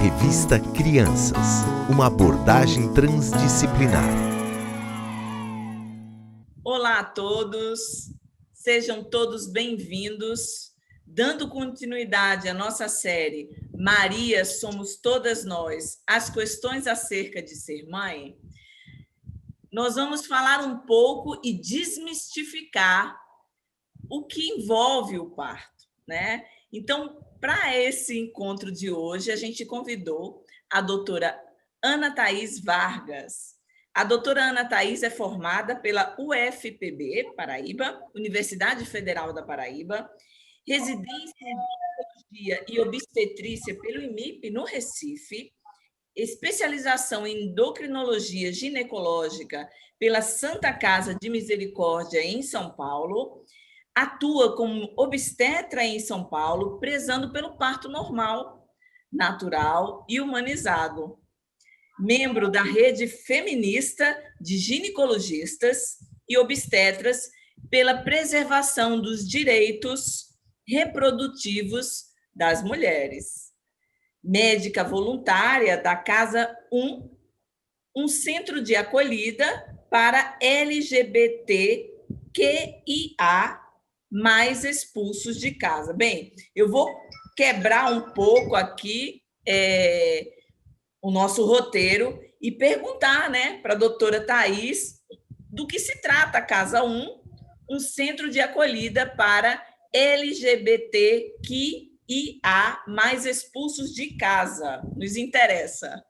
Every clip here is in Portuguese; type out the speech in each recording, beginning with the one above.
Revista Crianças, uma abordagem transdisciplinar. Olá a todos, sejam todos bem-vindos. Dando continuidade à nossa série Maria, Somos Todas Nós, as questões acerca de ser mãe, nós vamos falar um pouco e desmistificar o que envolve o parto, né? Então, para esse encontro de hoje, a gente convidou a doutora Ana Thaís Vargas. A doutora Ana Thaís é formada pela UFPB, Paraíba, Universidade Federal da Paraíba, residência em ginecologia e obstetrícia pelo IMIP, no Recife, especialização em endocrinologia ginecológica pela Santa Casa de Misericórdia, em São Paulo, atua como obstetra em São Paulo, prezando pelo parto normal, natural e humanizado. Membro da rede feminista de ginecologistas e obstetras pela preservação dos direitos reprodutivos das mulheres. Médica voluntária da Casa 1, um centro de acolhida para LGBTQIA+, mais expulsos de casa. Bem, eu vou quebrar um pouco aqui o nosso roteiro e perguntar, né, para a doutora Thaís do que se trata a Casa 1, um centro de acolhida para LGBTQIA+, mais expulsos de casa. Nos interessa.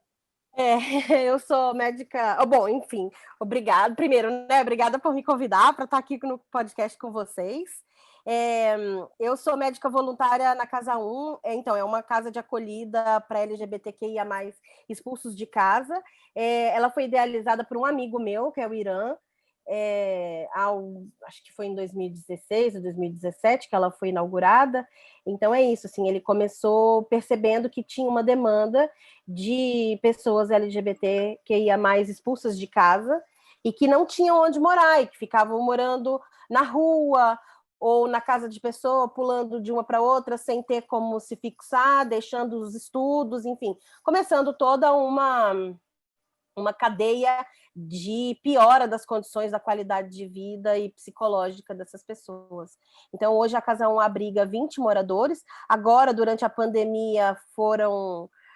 Eu sou médica. Bom, enfim, obrigada. Primeiro, né? Obrigada por me convidar para estar aqui no podcast com vocês. Eu sou médica voluntária na Casa 1, então é uma casa de acolhida para LGBTQIA+, expulsos de casa. Ela foi idealizada por um amigo meu, que é o Irã, acho que foi em 2016 ou 2017 que ela foi inaugurada. Então é isso, assim, ele começou percebendo que tinha uma demanda de pessoas LGBTQIA+, expulsas de casa e que não tinham onde morar e que ficavam morando na rua ou na casa de pessoa, pulando de uma para outra sem ter como se fixar, deixando os estudos, enfim, começando toda uma cadeia de piora das condições da qualidade de vida e psicológica dessas pessoas. Então, hoje a Casa 1 abriga 20 moradores. Agora, durante a pandemia,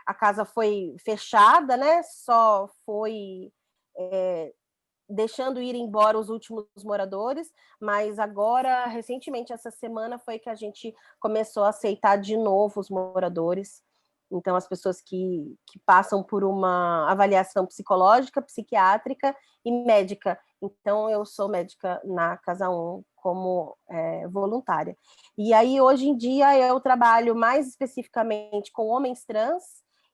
a casa foi fechada, né? Só foi deixando ir embora os últimos moradores, mas agora, recentemente, essa semana, foi que a gente começou a aceitar de novo os moradores. Então, as pessoas que passam por uma avaliação psicológica, psiquiátrica e médica. Então, eu sou médica na Casa 1 como voluntária. E aí, hoje em dia, eu trabalho mais especificamente com homens trans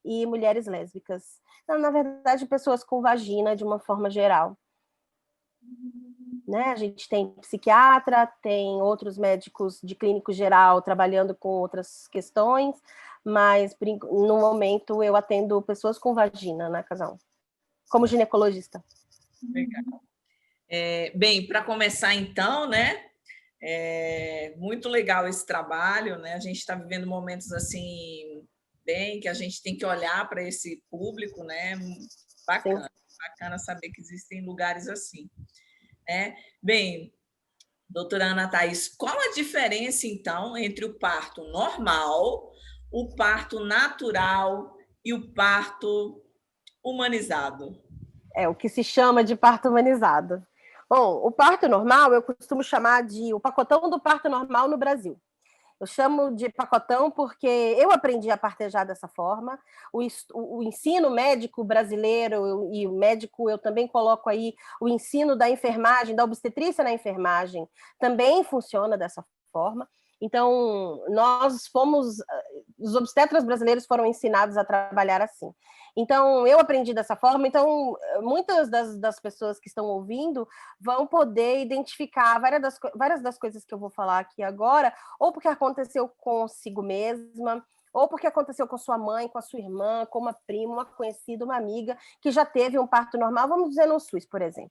e mulheres lésbicas. Então, na verdade, pessoas com vagina, de uma forma geral. Né? A gente tem psiquiatra, tem outros médicos de clínico geral trabalhando com outras questões, mas no momento eu atendo pessoas com vagina na Casa 1, como ginecologista. Legal. Bem, para começar então, né? Muito legal esse trabalho, né? A gente está vivendo momentos assim, bem, que a gente tem que olhar para esse público, né? Bacana, bacana saber que existem lugares assim. Bem, doutora Ana Thaís, qual a diferença, então, entre o parto normal, o parto natural e o parto humanizado? O que se chama de parto humanizado. Bom, o parto normal eu costumo chamar de o pacotão do parto normal no Brasil. Eu chamo de pacotão porque eu aprendi a partejar dessa forma. O ensino médico brasileiro, e o médico, eu também coloco aí o ensino da enfermagem, da obstetrícia na enfermagem, também funciona dessa forma. Então, os obstetras brasileiros foram ensinados a trabalhar assim. Então, eu aprendi dessa forma. Então, muitas das pessoas que estão ouvindo vão poder identificar várias das coisas que eu vou falar aqui agora, ou porque aconteceu consigo mesma, ou porque aconteceu com sua mãe, com a sua irmã, com uma prima, uma conhecida, uma amiga, que já teve um parto normal, vamos dizer no SUS, por exemplo.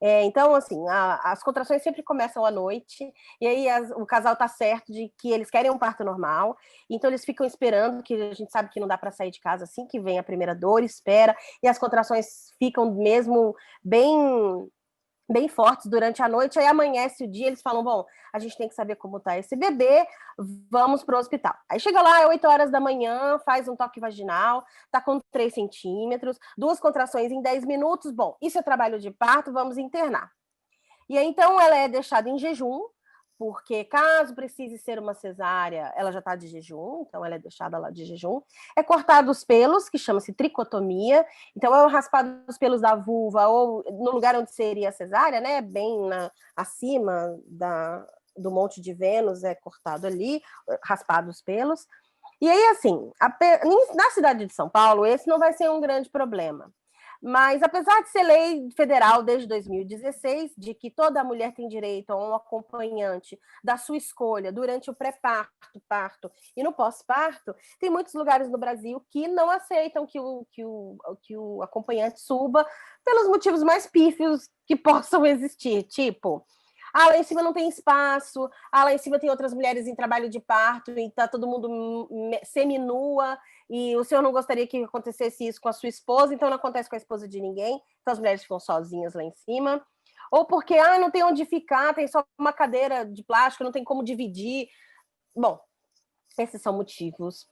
Então, assim, as contrações sempre começam à noite, e aí o casal está certo de que eles querem um parto normal, então eles ficam esperando, que a gente sabe que não dá para sair de casa assim que vem a primeira dor, espera, e as contrações ficam mesmo bem fortes durante a noite, aí amanhece o dia, eles falam, bom, a gente tem que saber como tá esse bebê, vamos pro hospital. Aí chega lá, é 8 horas da manhã, faz um toque vaginal, tá com 3 centímetros, 2 contrações em 10 minutos, bom, isso é trabalho de parto, vamos internar. E aí, então, ela é deixada em jejum, porque caso precise ser uma cesárea, ela já está de jejum, então ela é deixada lá de jejum. É cortado os pelos, que chama-se tricotomia, então é raspado os pelos da vulva, ou no lugar onde seria a cesárea, né, bem acima do Monte de Vênus, é cortado ali, raspado os pelos. E aí, assim, na cidade de São Paulo, esse não vai ser um grande problema. Mas, apesar de ser lei federal desde 2016, de que toda mulher tem direito a um acompanhante da sua escolha durante o pré-parto, parto e no pós-parto, tem muitos lugares no Brasil que não aceitam que o acompanhante suba pelos motivos mais pífios que possam existir, tipo... lá em cima não tem espaço, lá em cima tem outras mulheres em trabalho de parto e tá todo mundo seminua, e o senhor não gostaria que acontecesse isso com a sua esposa, então não acontece com a esposa de ninguém, então as mulheres ficam sozinhas lá em cima. Ou porque não tem onde ficar, tem só uma cadeira de plástico, não tem como dividir. Bom, esses são motivos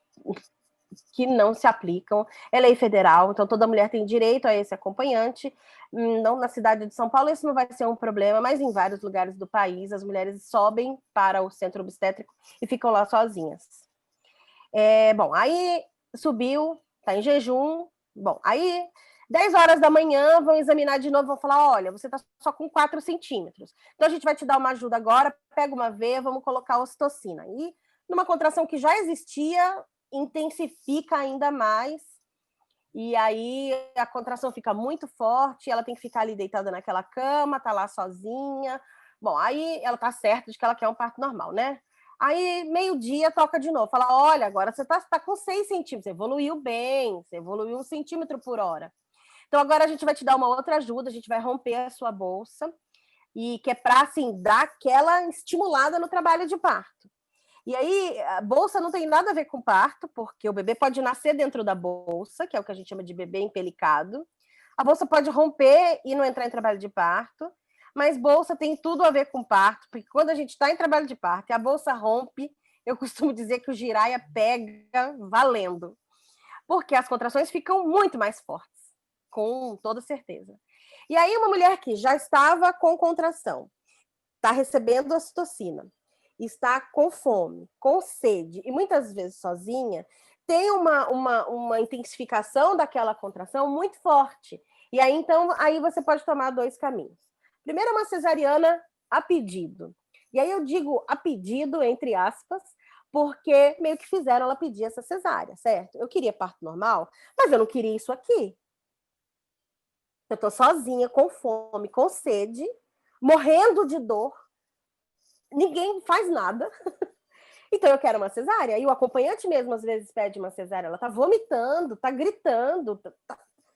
que não se aplicam. É lei federal, então toda mulher tem direito a esse acompanhante. Não na cidade de São Paulo, isso não vai ser um problema, mas em vários lugares do país, as mulheres sobem para o centro obstétrico e ficam lá sozinhas. Bom, aí subiu, está em jejum. Bom, aí 10 horas da manhã vão examinar de novo, vão falar, olha, você está só com 4 centímetros. Então a gente vai te dar uma ajuda agora, pega uma veia, vamos colocar ocitocina. E numa contração que já existia, intensifica ainda mais, e aí a contração fica muito forte, ela tem que ficar ali deitada naquela cama, tá lá sozinha. Bom, aí ela tá certa de que ela quer um parto normal, né? Aí, meio-dia, toca de novo. Fala, olha, agora você tá com 6 centímetros, você evoluiu bem, você evoluiu 1 centímetro por hora. Então, agora a gente vai te dar uma outra ajuda, a gente vai romper a sua bolsa, e que é para, assim, dar aquela estimulada no trabalho de parto. E aí, a bolsa não tem nada a ver com parto, porque o bebê pode nascer dentro da bolsa, que é o que a gente chama de bebê empelicado. A bolsa pode romper e não entrar em trabalho de parto, mas bolsa tem tudo a ver com parto, porque quando a gente está em trabalho de parto e a bolsa rompe, eu costumo dizer que o giraia pega valendo, porque as contrações ficam muito mais fortes, com toda certeza. E aí, uma mulher que já estava com contração, está recebendo ocitocina, está com fome, com sede, e muitas vezes sozinha, tem uma intensificação daquela contração muito forte. E aí, então, aí você pode tomar 2 caminhos. Primeiro, uma cesariana a pedido. E aí eu digo a pedido, entre aspas, porque meio que fizeram ela pedir essa cesárea, certo? Eu queria parto normal, mas eu não queria isso aqui. Eu tô sozinha, com fome, com sede, morrendo de dor, ninguém faz nada. Então eu quero uma cesárea. E o acompanhante mesmo às vezes pede uma cesárea. Ela tá vomitando, tá gritando.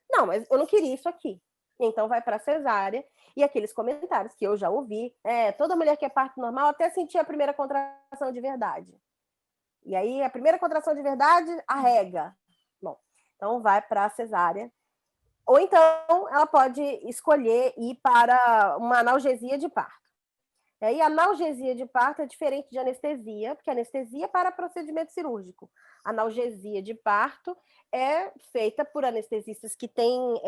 Não, mas eu não queria isso aqui. Então vai para cesárea. E aqueles comentários que eu já ouvi. Toda mulher que é parto normal até sentir a primeira contração de verdade. E aí a primeira contração de verdade arrega. Bom, então vai para cesárea. Ou então ela pode escolher ir para uma analgesia de parto. E a analgesia de parto é diferente de anestesia, porque anestesia é para procedimento cirúrgico. A analgesia de parto é feita por anestesistas que têm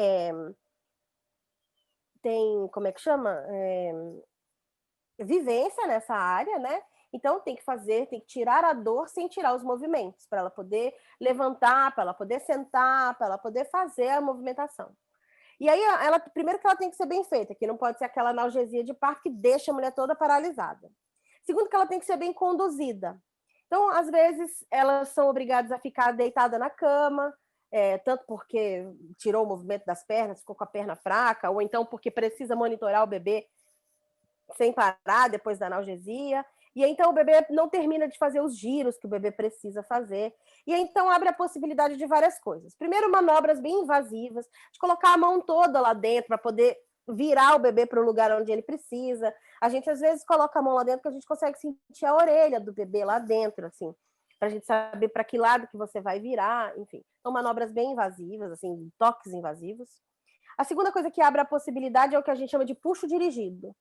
como é que chama? Vivência nessa área, né? Então tem que tirar a dor sem tirar os movimentos, para ela poder levantar, para ela poder sentar, para ela poder fazer a movimentação. E aí, primeiro que ela tem que ser bem feita, que não pode ser aquela analgesia de parto que deixa a mulher toda paralisada. Segundo que ela tem que ser bem conduzida. Então, às vezes, elas são obrigadas a ficar deitada na cama, tanto porque tirou o movimento das pernas, ficou com a perna fraca, ou então porque precisa monitorar o bebê sem parar depois da analgesia. E aí, então o bebê não termina de fazer os giros que o bebê precisa fazer. E aí, então abre a possibilidade de várias coisas. Primeiro, manobras bem invasivas, de colocar a mão toda lá dentro para poder virar o bebê para o lugar onde ele precisa. A gente, às vezes, coloca a mão lá dentro que a gente consegue sentir a orelha do bebê lá dentro, assim, para a gente saber para que lado que você vai virar, enfim. São manobras bem invasivas, assim, toques invasivos. A segunda coisa que abre a possibilidade é o que a gente chama de puxo dirigido.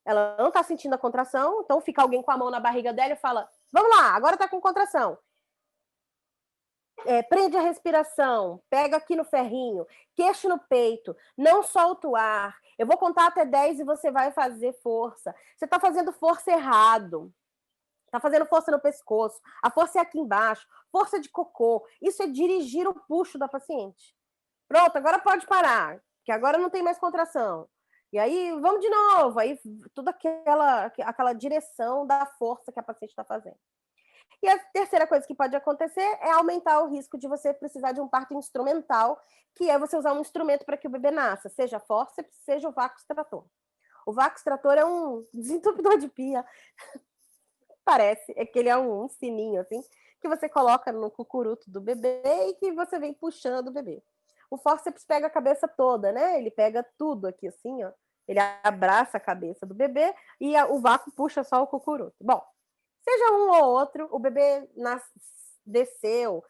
Ela não está sentindo a contração, então fica alguém com a mão na barriga dela e fala, vamos lá, agora está com contração. Prende a respiração, pega aqui no ferrinho, queixo no peito, não solta o ar. Eu vou contar até 10 e você vai fazer força. Você está fazendo força errado. Está fazendo força no pescoço. A força é aqui embaixo. Força de cocô. Isso é dirigir o puxo da paciente. Pronto, agora pode parar, que agora não tem mais contração. E aí, vamos de novo. Aí, toda aquela direção da força que a paciente está fazendo. E a terceira coisa que pode acontecer é aumentar o risco de você precisar de um parto instrumental, que é você usar um instrumento para que o bebê nasça, seja fórceps, seja o vácuo extrator. O vácuo extrator é um desentupidor de pia. Parece, é que ele é um sininho, assim, que você coloca no cucuruto do bebê e que você vem puxando o bebê. O fórceps pega a cabeça toda, né? Ele pega tudo aqui, assim, ó. Ele abraça a cabeça do bebê e o vácuo puxa só o cucuruto. Bom, seja um ou outro, o bebê desceu,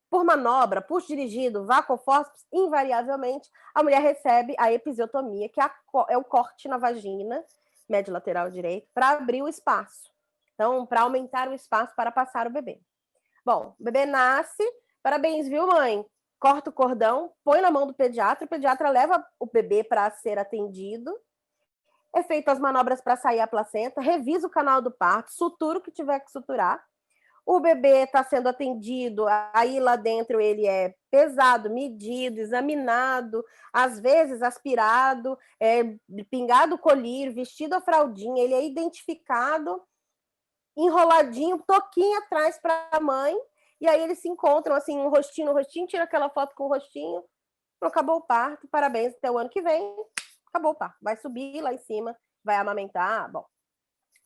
por manobra, puxo dirigido, vácuo ou fórceps, invariavelmente, a mulher recebe a episiotomia, que é o corte na vagina, médio lateral direito, para abrir o espaço. Então, para aumentar o espaço para passar o bebê. Bom, o bebê nasce, parabéns, viu, mãe? Corta o cordão, põe na mão do pediatra, o pediatra leva o bebê para ser atendido, é feito as manobras para sair a placenta, revisa o canal do parto, sutura o que tiver que suturar. O bebê está sendo atendido, aí lá dentro ele é pesado, medido, examinado, às vezes aspirado, pingado o colírio, vestido a fraldinha, ele é identificado, enroladinho, toquinho atrás para a mãe, e aí eles se encontram, assim, um rostinho no rostinho, tira aquela foto com o rostinho, acabou o parto, parabéns, até o ano que vem, acabou o parto. Vai subir lá em cima, vai amamentar. Bom,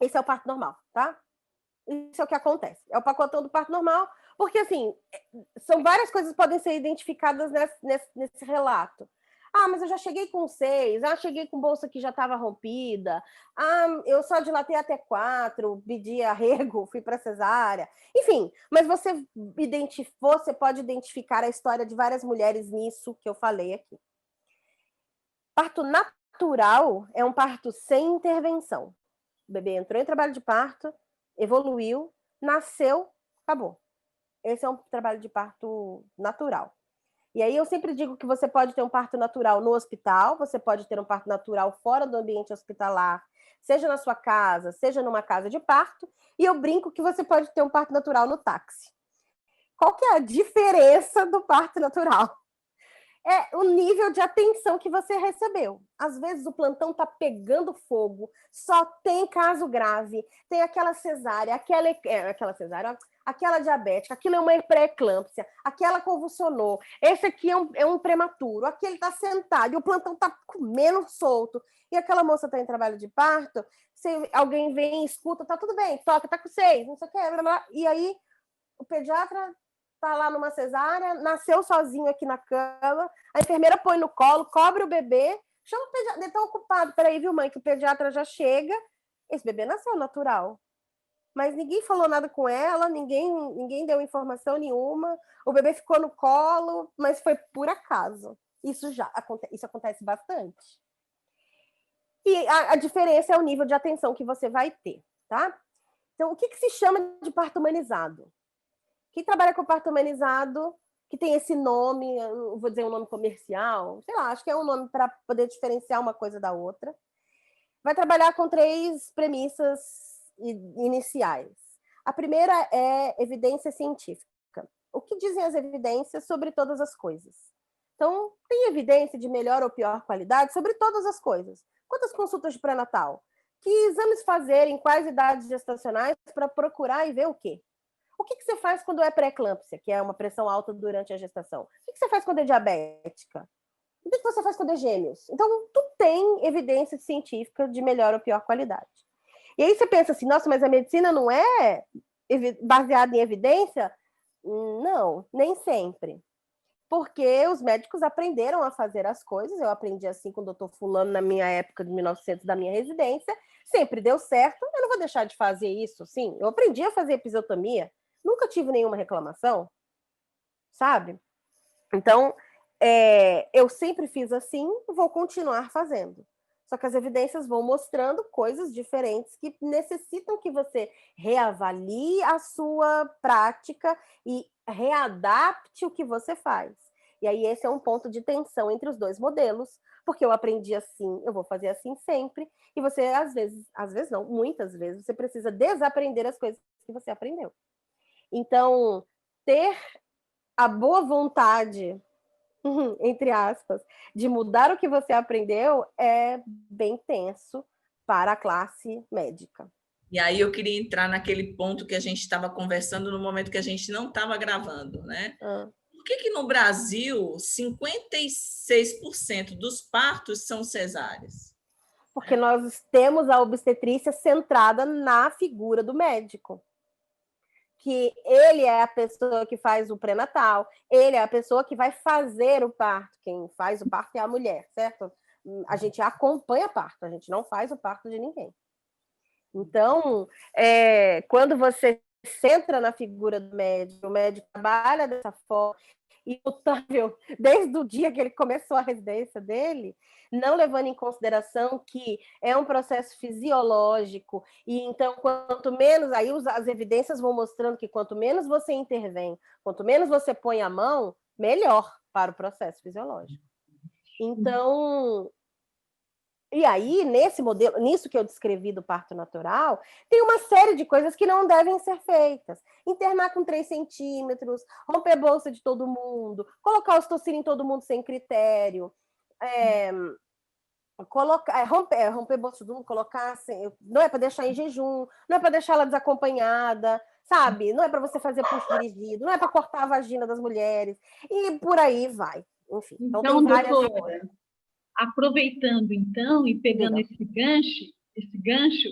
esse é o parto normal, tá? Isso é o que acontece. É o pacotão do parto normal, porque, assim, são várias coisas que podem ser identificadas nesse relato. Ah, mas eu já cheguei com 6. Ah, cheguei com bolsa que já estava rompida. Ah, eu só dilatei até 4, pedi arrego, fui para cesárea. Enfim, mas você pode identificar a história de várias mulheres nisso que eu falei aqui. Parto natural é um parto sem intervenção. O bebê entrou em trabalho de parto, evoluiu, nasceu, acabou. Esse é um trabalho de parto natural. E aí eu sempre digo que você pode ter um parto natural no hospital, você pode ter um parto natural fora do ambiente hospitalar, seja na sua casa, seja numa casa de parto, e eu brinco que você pode ter um parto natural no táxi. Qual que é a diferença do parto natural? É o nível de atenção que você recebeu. Às vezes o plantão tá pegando fogo, só tem caso grave, tem aquela cesárea, aquela diabética, aquilo é uma pré-eclâmpsia, aquela convulsionou, esse aqui é um prematuro, aquele tá sentado, e o plantão tá comendo solto, e aquela moça tá em trabalho de parto, se alguém vem, escuta, tá tudo bem, toca, tá com 6, não sei o que, blá, blá, e aí o pediatra tá lá numa cesárea, nasceu sozinho aqui na cama, a enfermeira põe no colo, cobre o bebê, chama o pediatra, ele tá ocupado, peraí, viu, mãe, que o pediatra já chega, esse bebê nasceu natural, mas ninguém falou nada com ela, ninguém deu informação nenhuma, o bebê ficou no colo, mas foi por acaso, isso acontece bastante. E a diferença é o nível de atenção que você vai ter, tá? Então, o que se chama de parto humanizado? Quem trabalha com parto humanizado, que tem esse nome, eu vou dizer um nome comercial, sei lá, acho que é um nome para poder diferenciar uma coisa da outra, vai trabalhar com 3 premissas iniciais. A primeira é evidência científica. O que dizem as evidências sobre todas as coisas? Então, tem evidência de melhor ou pior qualidade sobre todas as coisas. Quantas consultas de pré-natal? Que exames fazer em quais idades gestacionais para procurar e ver o quê? O que você faz quando é pré-eclâmpsia, que é uma pressão alta durante a gestação? O que você faz quando é diabética? O que você faz quando é gêmeos? Então, tu tem evidência científica de melhor ou pior qualidade. E aí você pensa assim, nossa, mas a medicina não é baseada em evidência? Não, nem sempre. porque os médicos aprenderam a fazer as coisas. Eu aprendi assim com o doutor fulano na minha época de 1900, da minha residência, sempre deu certo, eu não vou deixar de fazer isso. Sim, eu aprendi a fazer episiotomia, nunca tive nenhuma reclamação, sabe? Então, eu sempre fiz assim, vou continuar fazendo. Só que as evidências vão mostrando coisas diferentes que necessitam que você reavalie a sua prática e readapte o que você faz. E aí esse é um ponto de tensão entre os dois modelos, porque eu aprendi assim, eu vou fazer assim sempre, e você às vezes não, muitas vezes, você precisa desaprender as coisas que você aprendeu. Então, ter a boa vontade, entre aspas, de mudar o que você aprendeu é bem tenso para a classe médica. E aí eu queria entrar naquele ponto que a gente estava conversando no momento que a gente não estava gravando, né? Por que no Brasil 56% dos partos são cesáreas? Porque nós temos a obstetrícia centrada na figura do médico. Que ele é a pessoa que faz o pré-natal, ele é a pessoa que vai fazer o parto. Quem faz o parto é a mulher, certo? A gente acompanha o parto, a gente não faz o parto de ninguém. Então, quando você centra na figura do médico, o médico trabalha dessa forma, imutável, desde o dia que ele começou a residência dele, não levando em consideração que é um processo fisiológico, e então, quanto menos, aí as evidências vão mostrando que quanto menos você intervém, quanto menos você põe a mão, melhor para o processo fisiológico. Então, e aí, nesse modelo, nisso que eu descrevi do parto natural, tem uma série de coisas que não devem ser feitas. Internar com 3 centímetros, romper bolsa de todo mundo, colocar ostocina em todo mundo sem critério, romper bolsa de todo mundo, colocar assim, não é para deixar em jejum, não é para deixar ela desacompanhada, sabe? Não é para você fazer puxo dirigido, não é para cortar a vagina das mulheres, e por aí vai. Enfim, então tem várias doutora, coisas. Aproveitando então e pegando esse gancho,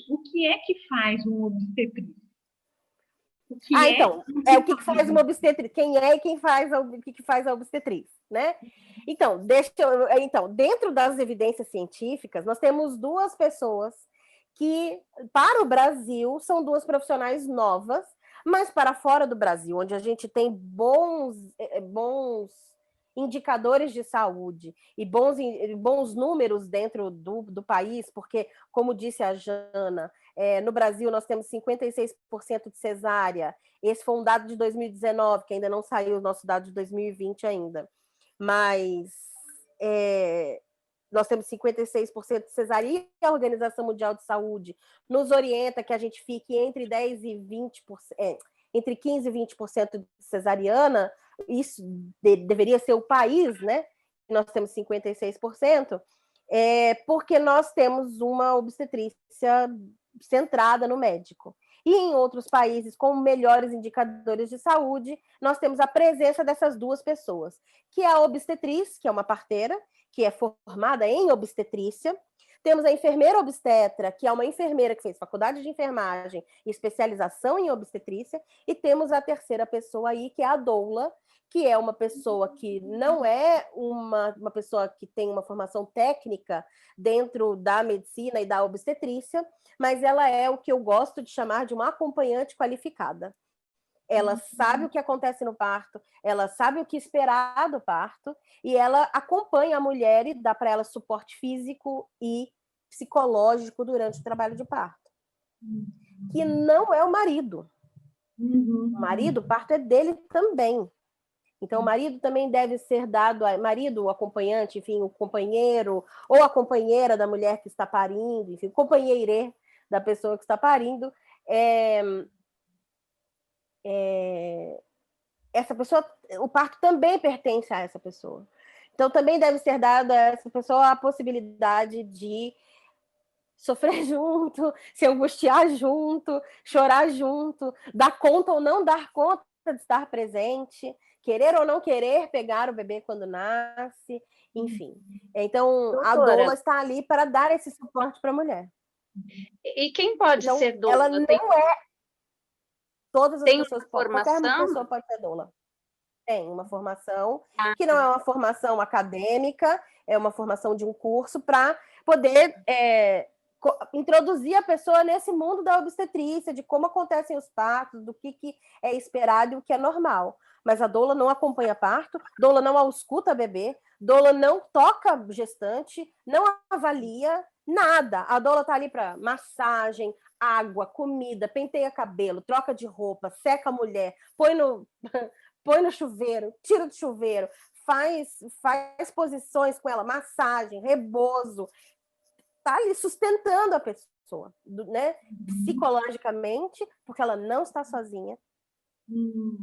o que é que faz um obstetriz? O que que faz uma obstetriz? Quem é e quem faz o que faz a obstetriz, né? Então, dentro das evidências científicas, nós temos 2 pessoas que, para o Brasil, são 2 profissionais novas, mas para fora do Brasil, onde a gente tem bons indicadores de saúde e bons números dentro do país, porque, como disse a Jana, no Brasil nós temos 56% de cesárea. Esse foi um dado de 2019, que ainda não saiu o nosso dado de 2020 ainda. Mas nós temos 56% de cesárea, e a Organização Mundial de Saúde nos orienta que a gente fique entre 10% e 20%, entre 15% e 20% de cesariana. Isso deveria ser o país, né? Nós temos 56%, porque nós temos uma obstetrícia centrada no médico. E em outros países com melhores indicadores de saúde, nós temos a presença dessas 2 pessoas, que é a obstetriz, que é uma parteira, que é formada em obstetrícia. Temos a enfermeira obstetra, que é uma enfermeira que fez faculdade de enfermagem e especialização em obstetrícia. E temos a terceira pessoa aí, que é a doula, que é uma pessoa que não é uma pessoa que tem uma formação técnica dentro da medicina e da obstetrícia, mas ela é o que eu gosto de chamar de uma acompanhante qualificada. Ela sabe o que acontece no parto, ela sabe o que esperar do parto, e ela acompanha a mulher e dá para ela suporte físico e psicológico durante o trabalho de parto. Que não é o marido. O marido, o parto é dele também. Então, o marido também deve ser dado, marido, o acompanhante, enfim, o companheiro ou a companheira da mulher que está parindo, enfim, o companheirê da pessoa que está parindo. Essa pessoa, o parto também pertence a essa pessoa. Então, também deve ser dado a essa pessoa a possibilidade de sofrer junto, se angustiar junto, chorar junto, dar conta ou não dar conta de estar presente, querer ou não querer pegar o bebê quando nasce, enfim. Então, doutora, a doula está ali para dar esse suporte para a mulher. E quem pode ser doula? Ela não é todas as pessoas, qualquer pessoa pode ser doula. tem uma formação que não é uma formação acadêmica, é uma formação de um curso para poder introduzir a pessoa nesse mundo da obstetrícia, de como acontecem os partos, do que é esperado e o que é normal. Mas a doula não acompanha parto, doula não ausculta bebê, doula não toca gestante, não avalia nada. A doula está ali para massagem, água, comida, penteia cabelo, troca de roupa, seca a mulher, põe no chuveiro, tira do chuveiro, faz posições com ela, massagem, rebozo, tá ali sustentando a pessoa, né? Psicologicamente, porque ela não está sozinha.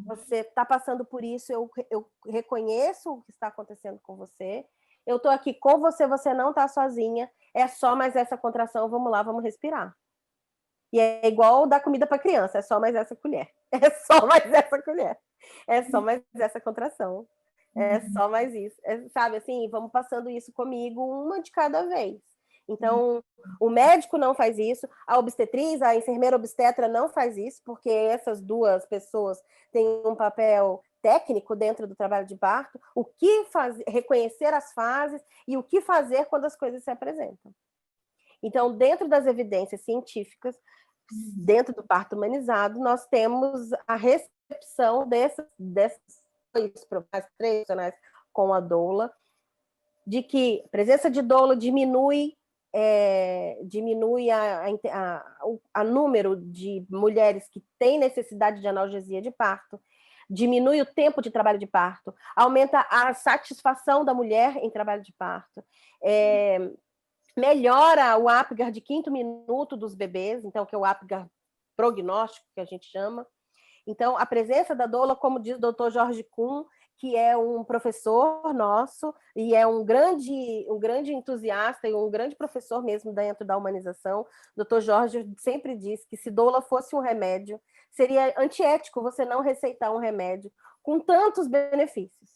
Você está passando por isso, eu reconheço o que está acontecendo com você, eu estou aqui com você, você não está sozinha, é só mais essa contração, vamos lá, vamos respirar. E é igual dar comida para criança, é só mais essa colher, é só mais essa colher, é só mais essa contração, é só mais isso, sabe assim, vamos passando isso comigo uma de cada vez. Então, o médico não faz isso, a obstetriz, a enfermeira obstetra não faz isso, porque essas duas pessoas têm um papel técnico dentro do trabalho de parto, o que fazer, reconhecer as fases e o que fazer quando as coisas se apresentam. Então, dentro das evidências científicas, dentro do parto humanizado, nós temos a recepção desses dois profissionais com a doula, de que a presença de doula diminui a número de mulheres que têm necessidade de analgesia de parto, diminui o tempo de trabalho de parto, aumenta a satisfação da mulher em trabalho de parto, melhora o Apgar de 5º minuto dos bebês, então, que é o Apgar prognóstico, que a gente chama. Então, a presença da doula, como diz o doutor Jorge Kuhn, que é um professor nosso e é um grande entusiasta e um grande professor mesmo dentro da humanização. O doutor Jorge sempre diz que se doula fosse um remédio, seria antiético você não receitar um remédio com tantos benefícios.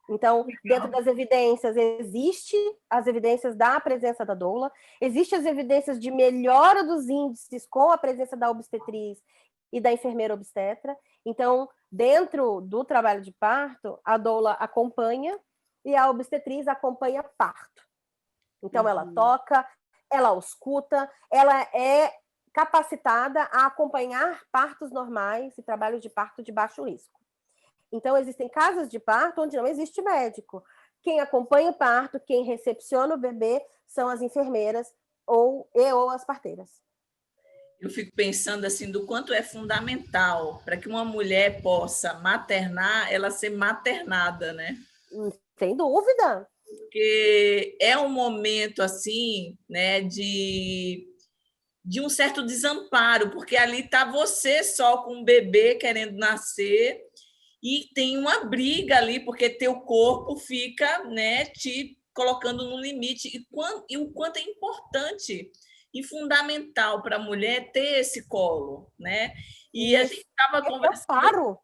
Então, dentro das evidências, existem as evidências da presença da doula, existem as evidências de melhora dos índices com a presença da obstetriz e da enfermeira obstetra. Então, dentro do trabalho de parto, a doula acompanha e a obstetriz acompanha parto. Então, ela toca, ela ausculta, ela é capacitada a acompanhar partos normais e trabalhos de parto de baixo risco. Então, existem casas de parto onde não existe médico. Quem acompanha o parto, quem recepciona o bebê, são as enfermeiras ou as parteiras. Eu fico pensando assim do quanto é fundamental para que uma mulher possa maternar, ela ser maternada, né? Sem dúvida. Porque é um momento assim, né, de um certo desamparo, porque ali está você só com um bebê querendo nascer e tem uma briga ali, porque teu corpo fica, né, te colocando no limite. E o quanto é importante e fundamental para a mulher ter esse colo, né? E a gente estava conversando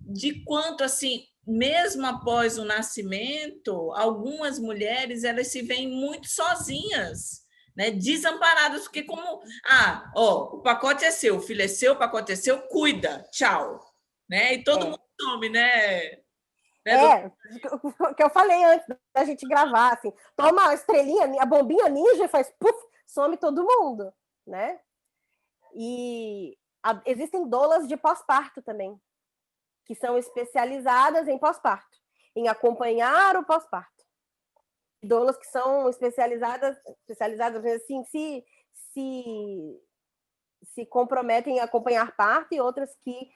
de quanto, assim, mesmo após o nascimento, algumas mulheres elas se veem muito sozinhas, né? Desamparadas, porque como, o pacote é seu, o filho é seu, o pacote é seu, cuida, tchau. Né? E todo mundo some, né? O que eu falei antes da gente gravar, assim, toma a estrelinha, a bombinha ninja e faz puf, some todo mundo, né? E existem doulas de pós-parto também, que são especializadas em pós-parto, em acompanhar o pós-parto. Doulas que são especializadas assim, se comprometem em acompanhar parto e outras que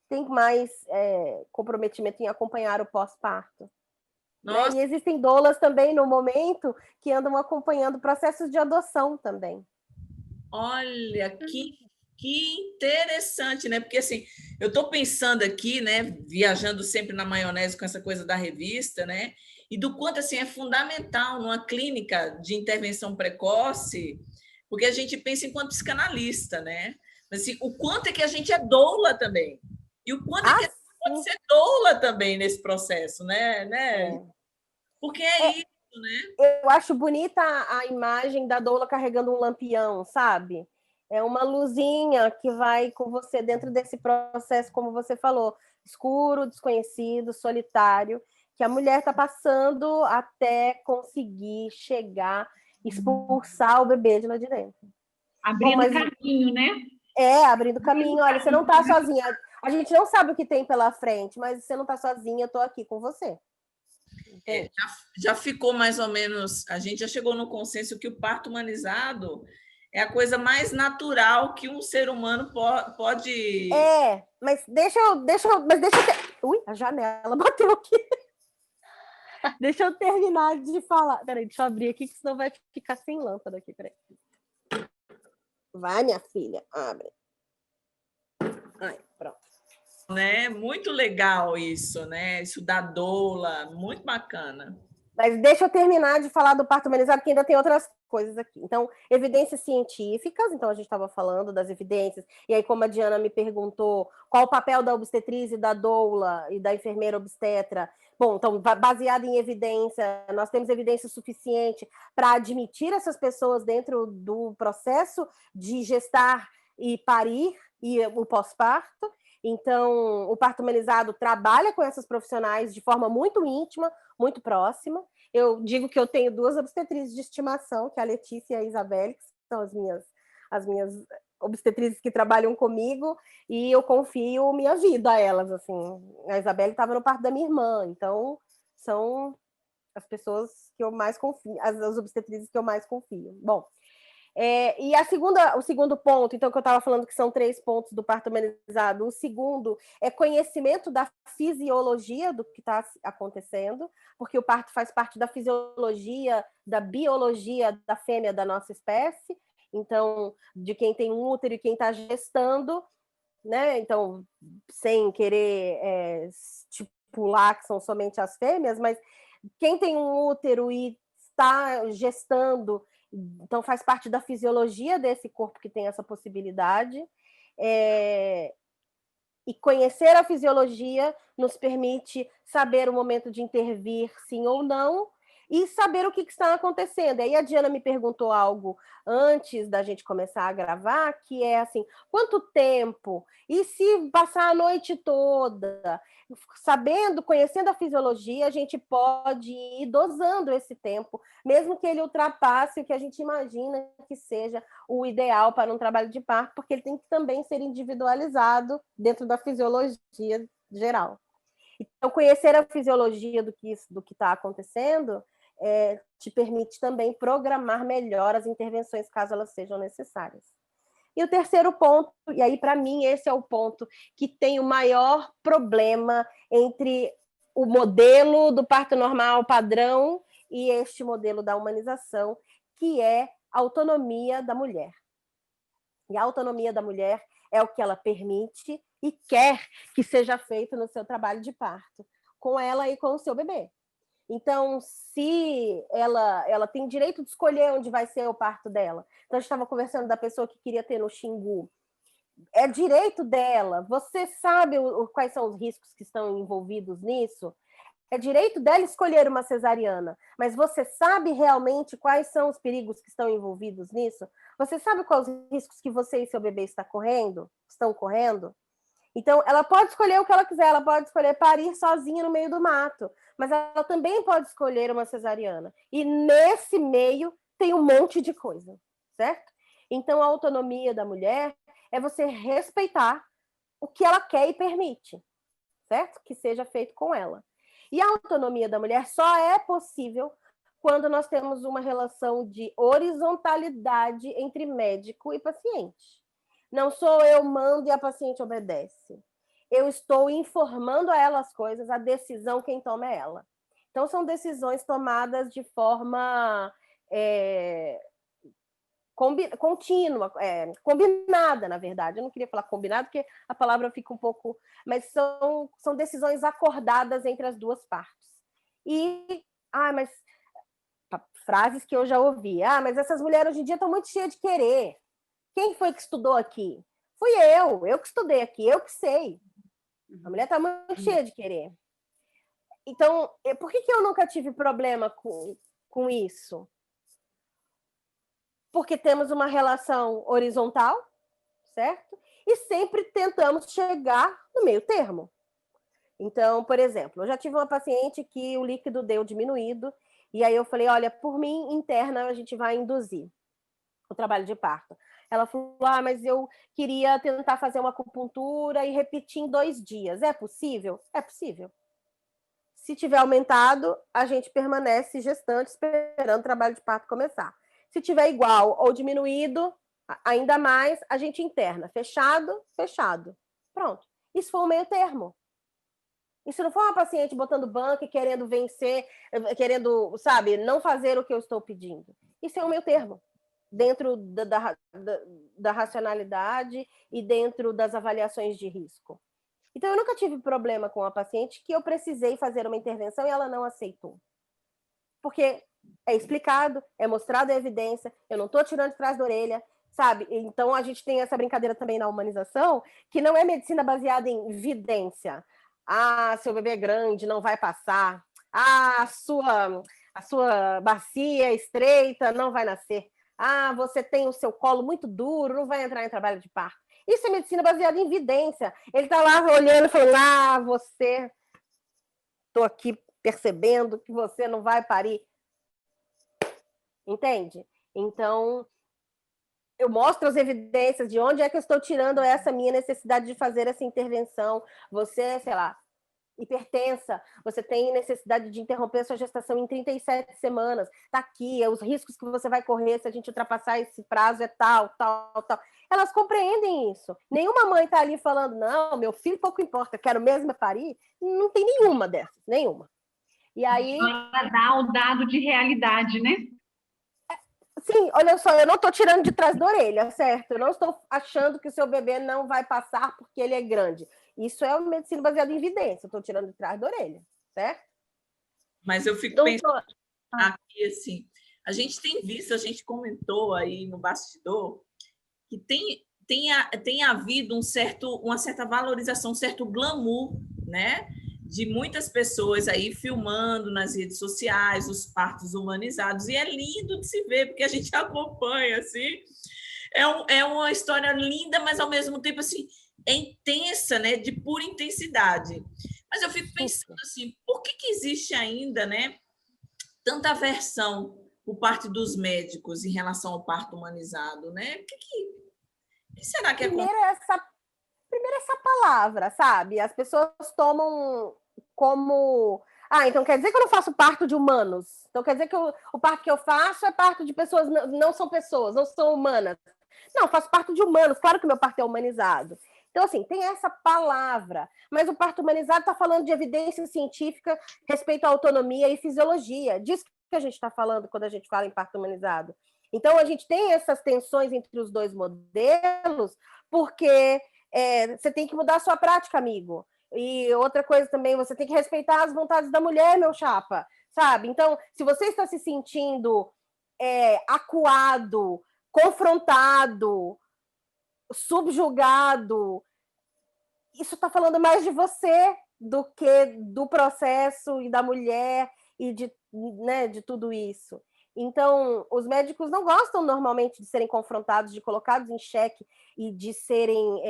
tem mais comprometimento em acompanhar o pós-parto. Né? E existem doulas também, no momento, que andam acompanhando processos de adoção também. Olha, que interessante, né? Porque, assim, eu estou pensando aqui, né, viajando sempre na maionese com essa coisa da revista, né? E do quanto, assim, é fundamental numa clínica de intervenção precoce, porque a gente pensa enquanto psicanalista, né? Mas, assim, o quanto é que a gente é doula também. E o quanto é que pode ser doula também nesse processo, né? Porque isso, né? Eu acho bonita a imagem da doula carregando um lampião, sabe? É uma luzinha que vai com você dentro desse processo, como você falou, escuro, desconhecido, solitário, que a mulher está passando até conseguir chegar, expulsar o bebê de lá de dentro. Abrindo caminho, né? Abrindo caminho. Olha, você não está sozinha. A gente não sabe o que tem pela frente, mas você não está sozinha, eu estou aqui com você. Já ficou mais ou menos, a gente já chegou no consenso que o parto humanizado é a coisa mais natural que um ser humano pode... Mas deixa eu ter... Ui, a janela bateu aqui. Deixa eu terminar de falar. Peraí, deixa eu abrir aqui, que senão vai ficar sem lâmpada aqui. Peraí. Vai, minha filha, abre. Ai, pronto. Né? Muito legal isso, né? Isso da doula, muito bacana. Mas deixa eu terminar de falar do parto humanizado, que ainda tem outras coisas aqui. Então, evidências científicas, então a gente estava falando das evidências, e aí como a Diana me perguntou qual o papel da obstetriz e da doula e da enfermeira obstetra, bom, então, baseado em evidência, nós temos evidência suficiente para admitir essas pessoas dentro do processo de gestar e parir e o pós-parto. Então, o parto humanizado trabalha com essas profissionais de forma muito íntima, muito próxima. Eu digo que eu tenho 2 obstetrizes de estimação, que é a Letícia e a Isabelle, que são as minhas obstetrizes que trabalham comigo, e eu confio minha vida a elas. Assim. A Isabelle estava no parto da minha irmã, então são as pessoas que eu mais confio, as obstetrizes que eu mais confio. Bom, e o segundo ponto, então, que eu estava falando que são 3 pontos do parto humanizado, o segundo é conhecimento da fisiologia do que está acontecendo, porque o parto faz parte da fisiologia, da biologia da fêmea da nossa espécie, então, de quem tem um útero e quem está gestando, né? Então, sem querer estipular que são somente as fêmeas, mas quem tem um útero e está gestando, então faz parte da fisiologia desse corpo que tem essa possibilidade. E conhecer a fisiologia nos permite saber o momento de intervir, sim ou não, e saber o que está acontecendo. Aí a Diana me perguntou algo antes da gente começar a gravar, que é assim, quanto tempo? E se passar a noite toda? Sabendo, conhecendo a fisiologia, a gente pode ir dosando esse tempo, mesmo que ele ultrapasse o que a gente imagina que seja o ideal para um trabalho de parto, porque ele tem que também ser individualizado dentro da fisiologia geral. Então, conhecer a fisiologia do que está acontecendo te permite também programar melhor as intervenções, caso elas sejam necessárias. E o terceiro ponto, e aí para mim esse é o ponto que tem o maior problema entre o modelo do parto normal padrão e este modelo da humanização, que é a autonomia da mulher. E a autonomia da mulher é o que ela permite e quer que seja feito no seu trabalho de parto, com ela e com o seu bebê. Então, se ela tem direito de escolher onde vai ser o parto dela. Então, a gente estava conversando da pessoa que queria ter no Xingu. É direito dela. Você sabe quais são os riscos que estão envolvidos nisso? É direito dela escolher uma cesariana, mas você sabe realmente quais são os perigos que estão envolvidos nisso? Você sabe quais os riscos que você e seu bebê estão correndo? Então, ela pode escolher o que ela quiser, ela pode escolher parir sozinha no meio do mato, mas ela também pode escolher uma cesariana. E nesse meio tem um monte de coisa, certo? Então, a autonomia da mulher é você respeitar o que ela quer e permite, certo? Que seja feito com ela. E a autonomia da mulher só é possível quando nós temos uma relação de horizontalidade entre médico e paciente. Não sou eu mando e a paciente obedece. Eu estou informando a ela as coisas, a decisão quem toma é ela. Então, são decisões tomadas de forma contínua, combinada, na verdade. Eu não queria falar combinado, porque a palavra fica um pouco... Mas são decisões acordadas entre as duas partes. Mas frases que eu já ouvi. Mas essas mulheres hoje em dia estão muito cheias de querer. Quem foi que estudou aqui? Fui eu que estudei aqui, eu que sei. A mulher está muito cheia de querer. Então, por que eu nunca tive problema com isso? porque temos uma relação horizontal, certo? E sempre tentamos chegar no meio termo. Então, por exemplo, eu já tive uma paciente que o líquido deu diminuído, e aí eu falei, olha, por mim, interna, a gente vai induzir o trabalho de parto. Ela falou, mas eu queria tentar fazer uma acupuntura e repetir em 2 dias. É possível? É possível. Se tiver aumentado, a gente permanece gestante esperando o trabalho de parto começar. Se tiver igual ou diminuído, ainda mais, a gente interna. Fechado, fechado. Pronto. Isso foi um meio termo. Isso não foi uma paciente botando banco e querendo vencer, querendo, sabe, não fazer o que eu estou pedindo. Isso é um meio termo, dentro da racionalidade e dentro das avaliações de risco. Então, eu nunca tive problema com a paciente que eu precisei fazer uma intervenção e ela não aceitou. Porque é explicado, é mostrado a evidência, eu não estou tirando de trás da orelha, sabe? Então, a gente tem essa brincadeira também na humanização, que não é medicina baseada em evidência. Seu bebê é grande, não vai passar. A sua bacia estreita, não vai nascer. Você tem o seu colo muito duro, não vai entrar em trabalho de parto. Isso é medicina baseada em evidência. Ele está lá olhando e falando, você... Estou aqui percebendo que você não vai parir. Entende? Então, eu mostro as evidências de onde é que eu estou tirando essa minha necessidade de fazer essa intervenção. Você, sei lá, hipertensa, você tem necessidade de interromper a sua gestação em 37 semanas. Está aqui, os riscos que você vai correr se a gente ultrapassar esse prazo é tal, tal, tal. Elas compreendem isso. Nenhuma mãe está ali falando, não, meu filho pouco importa, quero mesmo parir. Não tem nenhuma dessas, nenhuma. E aí... Ela dá o dado de realidade, né? Sim, olha só, eu não estou tirando de trás da orelha, certo? Eu não estou achando que o seu bebê não vai passar porque ele é grande. Isso é uma medicina baseada em evidência, eu estou tirando de trás da orelha, certo? Mas eu fico pensando aqui, assim, a gente tem visto, a gente comentou aí no bastidor, que tem havido uma certa valorização, um certo glamour, né? De muitas pessoas aí filmando nas redes sociais os partos humanizados, e é lindo de se ver, porque a gente acompanha, assim, é uma história linda, mas ao mesmo tempo, assim, é intensa, né, de pura intensidade. Mas eu fico pensando, assim, por que existe ainda, né, tanta aversão por parte dos médicos em relação ao parto humanizado, né? O que será que é? Primeiro essa palavra, sabe? As pessoas tomam como... então quer dizer que eu não faço parto de humanos. Então quer dizer que o parto que eu faço é parto de pessoas, não são pessoas, não são humanas. Não, eu faço parto de humanos. Claro que o meu parto é humanizado. Então, assim, tem essa palavra. Mas o parto humanizado está falando de evidência científica respeito à autonomia e fisiologia. Disso que a gente está falando quando a gente fala em parto humanizado. Então, a gente tem essas tensões entre os dois modelos, porque... você tem que mudar a sua prática, amigo. E outra coisa também, você tem que respeitar as vontades da mulher, meu chapa, sabe? Então, se você está se sentindo acuado, confrontado, subjugado, isso está falando mais de você do que do processo e da mulher e de tudo isso. Então, os médicos não gostam normalmente de serem confrontados, de colocados em xeque e de serem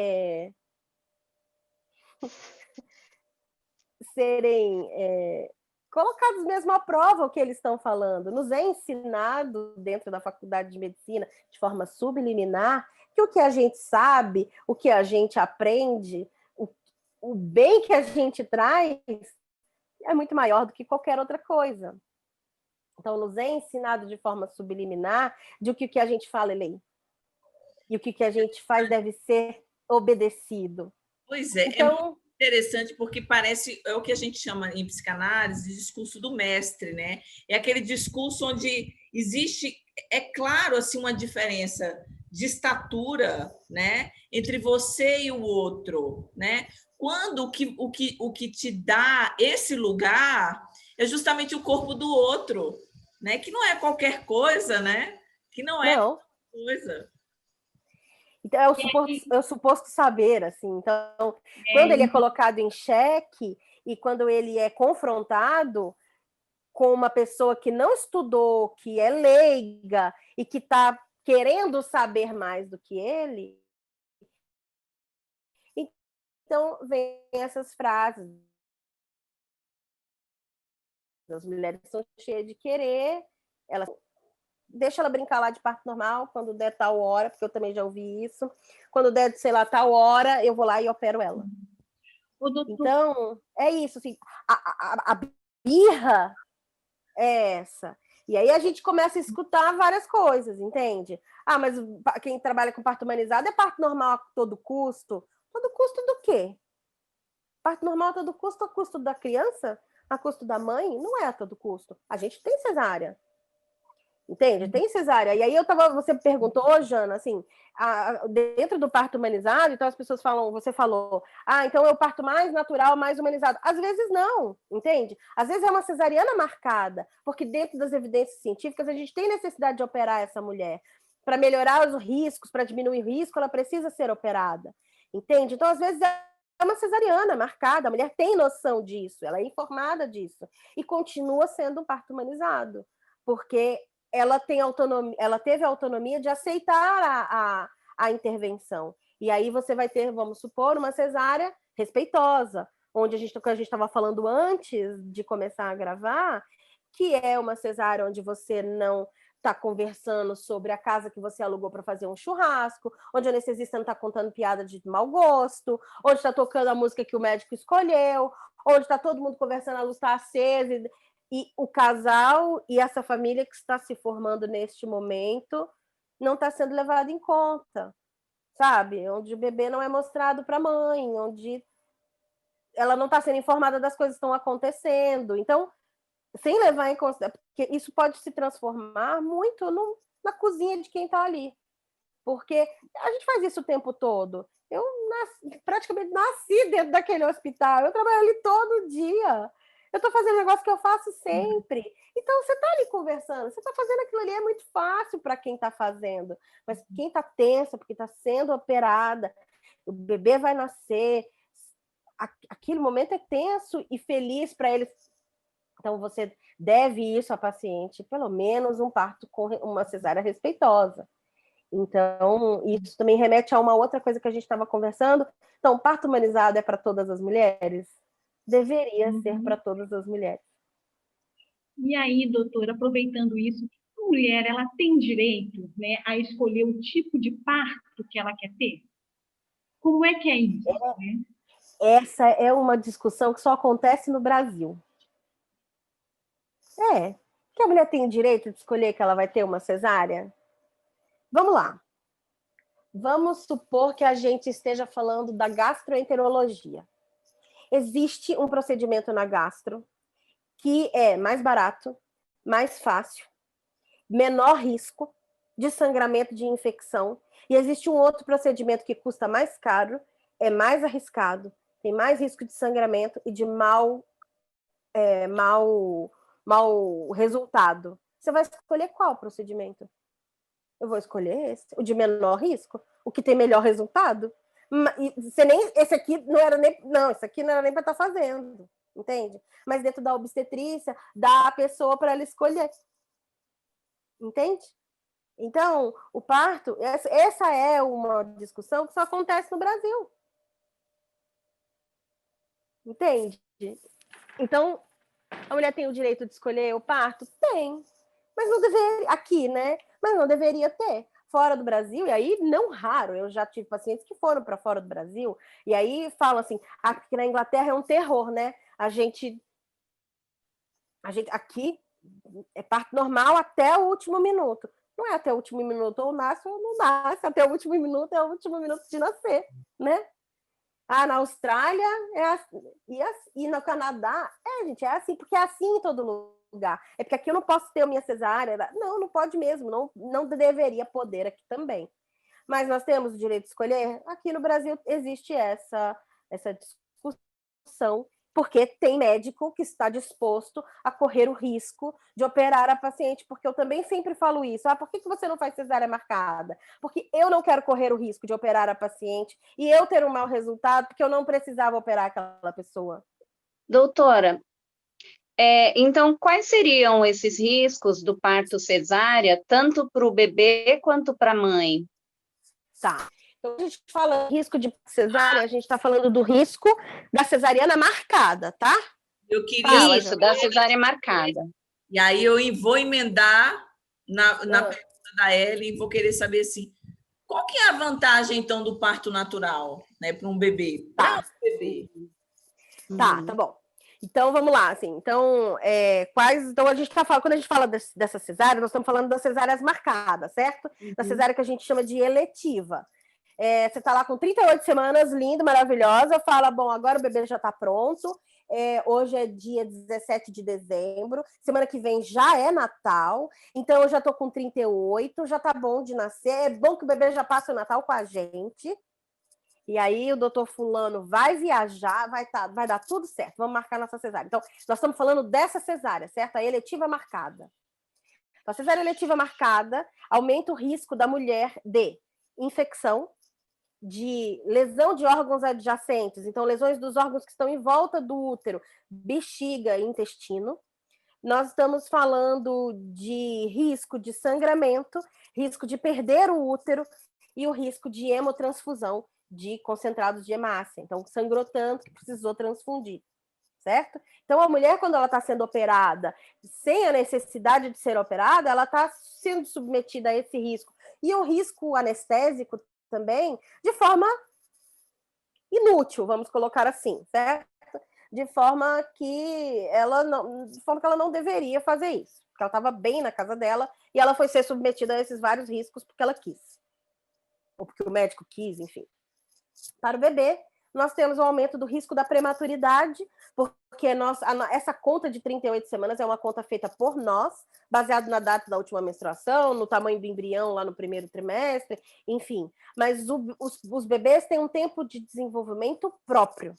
colocados mesmo à prova o que eles estão falando. Nos é ensinado dentro da faculdade de medicina, de forma subliminar, que o que a gente sabe, o que a gente aprende, o bem que a gente traz é muito maior do que qualquer outra coisa. Então, nos é ensinado de forma subliminar de que o que a gente fala é lei. E o que a gente faz deve ser obedecido. Pois é, então... é muito interessante, porque parece, é o que a gente chama em psicanálise de discurso do mestre, né? É aquele discurso onde existe, é claro, assim, uma diferença de estatura, né, entre você e o outro, né? Quando o que te dá esse lugar é justamente o corpo do outro, né? Que não é qualquer coisa, né? Que não é qualquer coisa. Então, é o suposto saber, assim. Então, quando ele é colocado em xeque e quando ele é confrontado com uma pessoa que não estudou, que é leiga e que querendo saber mais do que ele. Então, vem essas frases. As mulheres são cheias de querer, elas deixa ela brincar lá de parto normal, quando der tal hora, porque eu também já ouvi isso. Quando der, sei lá, tal hora, eu vou lá e opero ela. Então, é isso, assim, a birra é essa. E aí a gente começa a escutar várias coisas, entende? Ah, mas quem trabalha com parto humanizado é parto normal a todo custo? Todo custo do quê? Parto normal a todo custo, a custo da criança? A custo da mãe? Não é a todo custo. A gente tem cesárea. Entende? Tem cesárea. E aí você perguntou, Jana, assim, dentro do parto humanizado, então as pessoas falam, você falou, então é o parto mais natural, mais humanizado. Às vezes não, entende? Às vezes é uma cesariana marcada, porque dentro das evidências científicas a gente tem necessidade de operar essa mulher. Para melhorar os riscos, para diminuir o risco, ela precisa ser operada. Entende? Então, às vezes é uma cesariana marcada, a mulher tem noção disso, ela é informada disso. E continua sendo um parto humanizado, porque ela teve a autonomia de aceitar a intervenção. E aí você vai ter, vamos supor, uma cesárea respeitosa, onde a gente estava falando antes de começar a gravar, que é uma cesárea onde você não está conversando sobre a casa que você alugou para fazer um churrasco, onde a anestesista não está contando piada de mau gosto, onde está tocando a música que o médico escolheu, onde está todo mundo conversando, a luz está acesa, e o casal e essa família que está se formando neste momento não está sendo levado em conta, sabe? Onde o bebê não é mostrado para a mãe, onde ela não está sendo informada das coisas que estão acontecendo. Então, sem levar em consideração, porque isso pode se transformar muito na cozinha de quem está ali. Porque a gente faz isso o tempo todo. Eu praticamente nasci dentro daquele hospital, eu trabalho ali todo dia. Eu estou fazendo um negócio que eu faço sempre. Então, você está ali conversando, você está fazendo aquilo ali, é muito fácil para quem está fazendo. Mas quem está tensa, porque está sendo operada, o bebê vai nascer, aquele momento é tenso e feliz para ele. Então, você deve isso à paciente, pelo menos um parto com uma cesárea respeitosa. Então, isso também remete a uma outra coisa que a gente estava conversando. Então, o parto humanizado é para todas as mulheres? Deveria ser para todas as mulheres. E aí, doutora, aproveitando isso, a mulher ela tem direito, né, a escolher o tipo de parto que ela quer ter? Como é que é isso? Né? Essa é uma discussão que só acontece no Brasil. Que a mulher tem o direito de escolher que ela vai ter uma cesárea? Vamos lá. Vamos supor que a gente esteja falando da gastroenterologia. Existe um procedimento na gastro que é mais barato, mais fácil, menor risco de sangramento, de infecção. E existe um outro procedimento que custa mais caro, é mais arriscado, tem mais risco de sangramento e de mau resultado. Você vai escolher qual procedimento? Eu vou escolher esse, o de menor risco, o que tem melhor resultado. Esse aqui não era nem para estar fazendo, entende? Mas dentro da obstetrícia, dá a pessoa para ela escolher, entende? Então, o parto, essa é uma discussão que só acontece no Brasil, entende? Então, a mulher tem o direito de escolher o parto? Tem, mas não deveria, aqui, né? Mas não deveria ter. Fora do Brasil, e aí não raro, eu já tive pacientes que foram para fora do Brasil, e aí falam assim, aqui na Inglaterra é um terror, né? A gente aqui é parto normal até o último minuto. Não é até o último minuto, ou nasce ou não nasce, até o último minuto é o último minuto de nascer, né? Na Austrália é assim, e no Canadá, gente, é assim, porque é assim em todo lugar. É porque aqui eu não posso ter a minha cesárea. Não pode mesmo, não deveria poder aqui também. Mas nós temos o direito de escolher? Aqui no Brasil existe essa discussão, porque tem médico que está disposto a correr o risco de operar a paciente, porque eu também sempre falo isso. Por que você não faz cesárea marcada? Porque eu não quero correr o risco de operar a paciente e eu ter um mau resultado, porque eu não precisava operar aquela pessoa. Doutora, Então, quais seriam esses riscos do parto cesárea, tanto para o bebê quanto para a mãe? Tá. Então, a gente fala risco de cesárea, a gente está falando do risco da cesariana marcada, tá? Eu queria... Isso, da cesárea marcada. E aí eu vou emendar na pergunta da Ellen e vou querer saber assim, qual que é a vantagem, então, do parto natural, né, para um bebê? Para um bebê. Tá bom. Então, vamos lá, assim. Então, então a gente tá falando, quando a gente fala dessa cesárea, nós estamos falando das cesáreas marcadas, certo? Da cesárea que a gente chama de eletiva. Você tá lá com 38 semanas, linda, maravilhosa, fala, bom, agora o bebê já tá pronto, hoje é dia 17 de dezembro, semana que vem já é Natal, então eu já tô com 38, já tá bom de nascer, é bom que o bebê já passe o Natal com a gente. E aí o doutor fulano vai viajar, vai dar tudo certo, vamos marcar nossa cesárea. Então, nós estamos falando dessa cesárea, certo? A eletiva marcada. Então, a cesárea eletiva marcada aumenta o risco da mulher de infecção, de lesão de órgãos adjacentes, então lesões dos órgãos que estão em volta do útero, bexiga e intestino. Nós estamos falando de risco de sangramento, risco de perder o útero e o risco de hemotransfusão, de concentrados de hemácia. Então, sangrou tanto que precisou transfundir, certo? Então, a mulher, quando ela está sendo operada, sem a necessidade de ser operada, ela está sendo submetida a esse risco. E o risco anestésico também, de forma inútil, vamos colocar assim, certo? De forma que ela não deveria fazer isso, porque ela estava bem na casa dela e ela foi ser submetida a esses vários riscos porque ela quis, ou porque o médico quis, enfim. Para o bebê, nós temos o aumento do risco da prematuridade, porque essa conta de 38 semanas é uma conta feita por nós, baseado na data da última menstruação, no tamanho do embrião lá no primeiro trimestre, enfim. Mas os bebês têm um tempo de desenvolvimento próprio.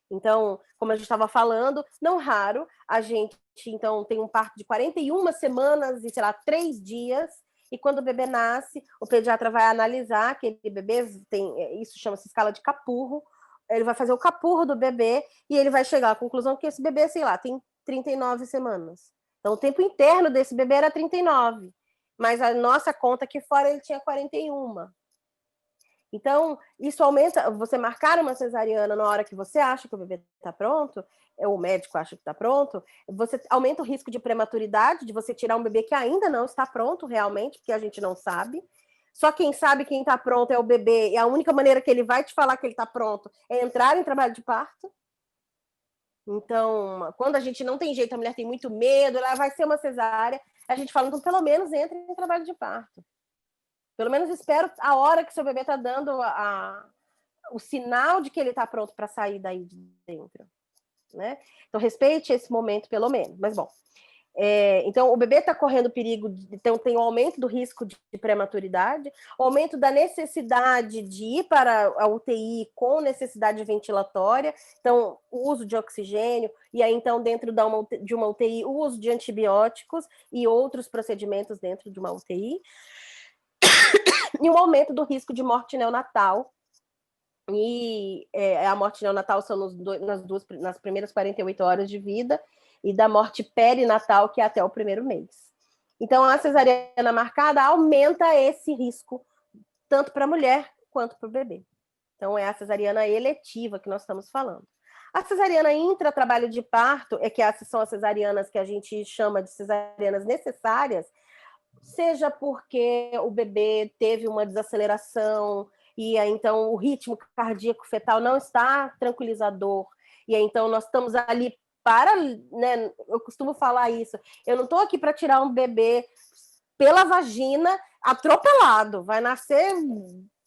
Então, como a gente estava falando, não raro, a gente então tem um parto de 41 semanas e, sei lá, 3 dias, e quando o bebê nasce, o pediatra vai analisar aquele bebê, isso chama-se escala de Capurro, ele vai fazer o Capurro do bebê e ele vai chegar à conclusão que esse bebê, sei lá, tem 39 semanas. Então, o tempo interno desse bebê era 39, mas a nossa conta aqui fora ele tinha 41. Então, isso aumenta, você marcar uma cesariana na hora que você acha que o bebê está pronto, ou o médico acha que está pronto, você aumenta o risco de prematuridade, de você tirar um bebê que ainda não está pronto realmente, porque a gente não sabe. Só quem sabe quem está pronto é o bebê, e a única maneira que ele vai te falar que ele está pronto é entrar em trabalho de parto. Então, quando a gente não tem jeito, a mulher tem muito medo, ela vai ser uma cesárea, a gente fala, então pelo menos entre em trabalho de parto. Pelo menos espero a hora que seu bebê está dando o sinal de que ele está pronto para sair daí de dentro, né? Então, respeite esse momento, pelo menos. Mas, bom, então, o bebê está correndo perigo, então tem o aumento do risco de prematuridade, o aumento da necessidade de ir para a UTI com necessidade ventilatória, então, o uso de oxigênio, e aí, então, dentro de uma UTI, o uso de antibióticos e outros procedimentos dentro de uma UTI. E um aumento do risco de morte neonatal. E a morte neonatal são nas primeiras 48 horas de vida, e da morte perinatal, que é até o primeiro mês. Então, a cesariana marcada aumenta esse risco, tanto para a mulher quanto para o bebê. Então, é a cesariana eletiva que nós estamos falando. A cesariana intra-trabalho de parto, são as cesarianas que a gente chama de cesarianas necessárias, seja porque o bebê teve uma desaceleração e aí, então o ritmo cardíaco fetal não está tranquilizador, e aí, então nós estamos ali para, né, eu costumo falar isso, eu não estou aqui para tirar um bebê pela vagina atropelado, vai nascer,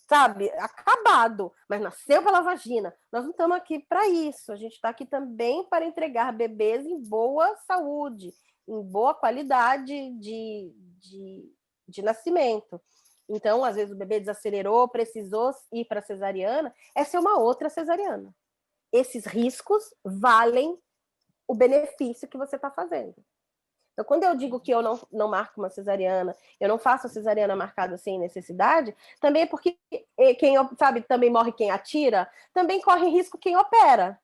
sabe, acabado, mas nasceu pela vagina. Nós não estamos aqui para isso, a gente está aqui também para entregar bebês em boa saúde, em boa qualidade de nascimento. Então, às vezes o bebê desacelerou, precisou ir para a cesariana, essa é uma outra cesariana. Esses riscos valem o benefício que você está fazendo. Então, quando eu digo que eu não marco uma cesariana, eu não faço a cesariana marcada sem necessidade, também é porque também morre quem atira, também corre risco quem opera.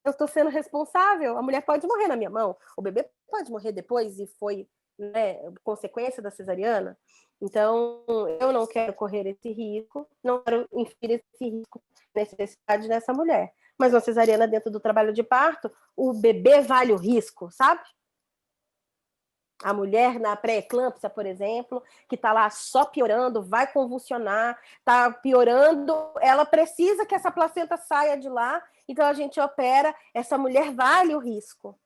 eu estou sendo responsável. A mulher pode morrer na minha mão, o bebê pode morrer depois e foi, né, consequência da cesariana. Então, eu não quero correr esse risco, não quero inferir esse risco, necessidade nessa mulher. Mas uma cesariana dentro do trabalho de parto, o bebê vale o risco, sabe? A mulher na pré-eclâmpsia, por exemplo, que está lá só piorando, vai convulsionar, está piorando, ela precisa que essa placenta saia de lá, então a gente opera, essa mulher vale o risco,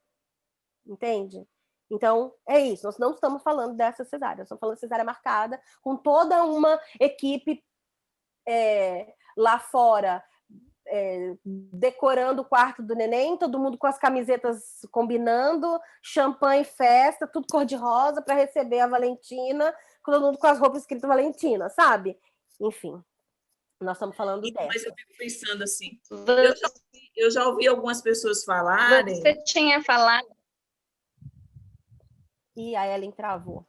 entende? Então, é isso, nós não estamos falando dessa cesárea, nós estamos falando de cesárea marcada, com toda uma equipe lá fora, decorando o quarto do neném, todo mundo com as camisetas combinando, champanhe, festa, tudo cor-de-rosa para receber a Valentina, todo mundo com as roupas escritas Valentina, sabe? Enfim, nós estamos falando dessa. Mas eu fico pensando assim, eu já ouvi algumas pessoas falarem... Você tinha falado... E a Ellen travou.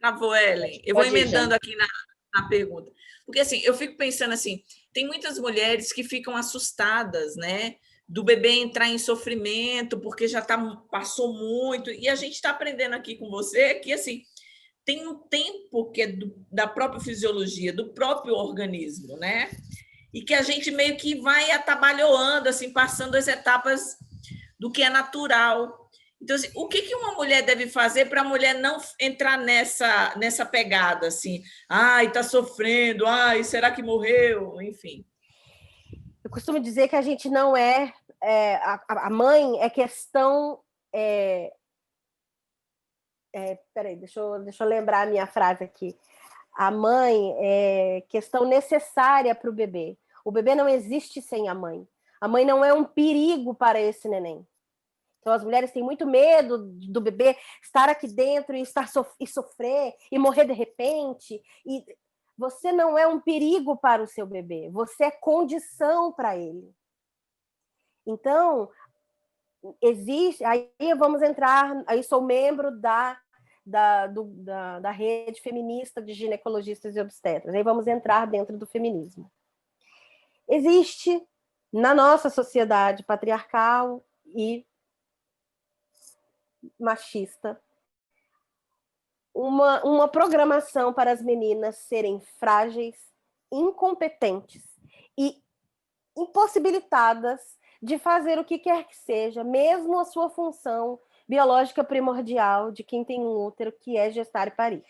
Travou, Ellen. Eu vou emendando aqui na pergunta. Porque, assim, eu fico pensando assim, tem muitas mulheres que ficam assustadas, né? Do bebê entrar em sofrimento, porque já passou muito. E a gente está aprendendo aqui com você que, assim, tem um tempo que é da própria fisiologia, do próprio organismo, né? E que a gente meio que vai atabalhoando, assim, passando as etapas do que é natural. Então, assim, o que uma mulher deve fazer para a mulher não entrar nessa pegada, assim? Ai, está sofrendo, ai, será que morreu? Enfim. Eu costumo dizer que a gente não a mãe é questão... peraí, deixa eu lembrar a minha frase aqui. A mãe é questão necessária para o bebê. O bebê não existe sem a mãe. A mãe não é um perigo para esse neném. Então, as mulheres têm muito medo do bebê estar aqui dentro e sofrer e morrer de repente. E você não é um perigo para o seu bebê, você é condição para ele. Então, existe... Aí vamos entrar... Aí sou membro da rede feminista de ginecologistas e obstetras. Aí vamos entrar dentro do feminismo. Existe, na nossa sociedade patriarcal e machista, uma programação para as meninas serem frágeis, incompetentes e impossibilitadas de fazer o que quer que seja, mesmo a sua função biológica primordial de quem tem um útero, que é gestar e parir.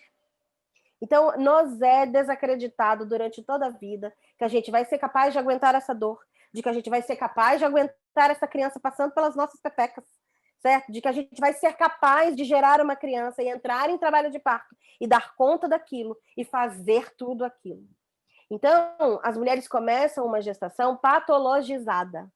Então, nos é desacreditado durante toda a vida que a gente vai ser capaz de aguentar essa dor, de que a gente vai ser capaz de aguentar essa criança passando pelas nossas pepecas, certo? De que a gente vai ser capaz de gerar uma criança e entrar em trabalho de parto e dar conta daquilo e fazer tudo aquilo. Então, as mulheres começam uma gestação patologizada,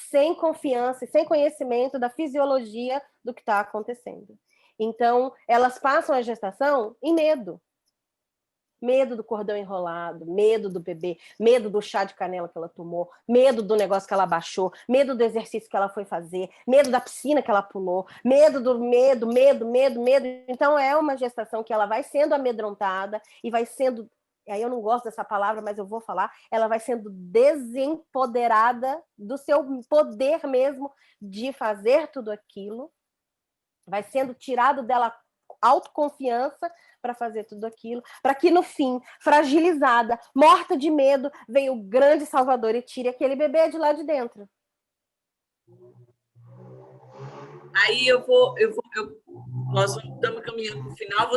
sem confiança e sem conhecimento da fisiologia do que está acontecendo. Então, elas passam a gestação em medo. Medo do cordão enrolado, medo do bebê, medo do chá de canela que ela tomou, medo do negócio que ela baixou, medo do exercício que ela foi fazer, medo da piscina que ela pulou, medo do medo. Então, é uma gestação que ela vai sendo amedrontada e vai sendo... Aí eu não gosto dessa palavra, mas eu vou falar, ela vai sendo desempoderada do seu poder mesmo de fazer tudo aquilo, vai sendo tirado dela autoconfiança para fazer tudo aquilo, para que no fim, fragilizada, morta de medo, venha o grande Salvador e tire aquele bebê de lá de dentro. Aí nós estamos caminhando para o final.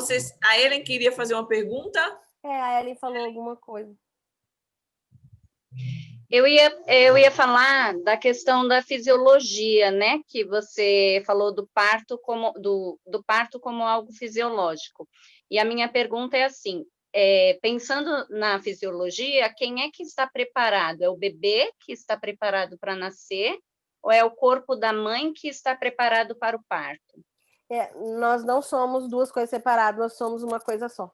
A Ellen queria fazer uma pergunta? A Ellen falou alguma coisa. Eu ia falar da questão da fisiologia, né? Que você falou do parto como algo fisiológico. E a minha pergunta é assim: pensando na fisiologia, quem é que está preparado? É o bebê que está preparado para nascer ou é o corpo da mãe que está preparado para o parto? Nós não somos duas coisas separadas, nós somos uma coisa só.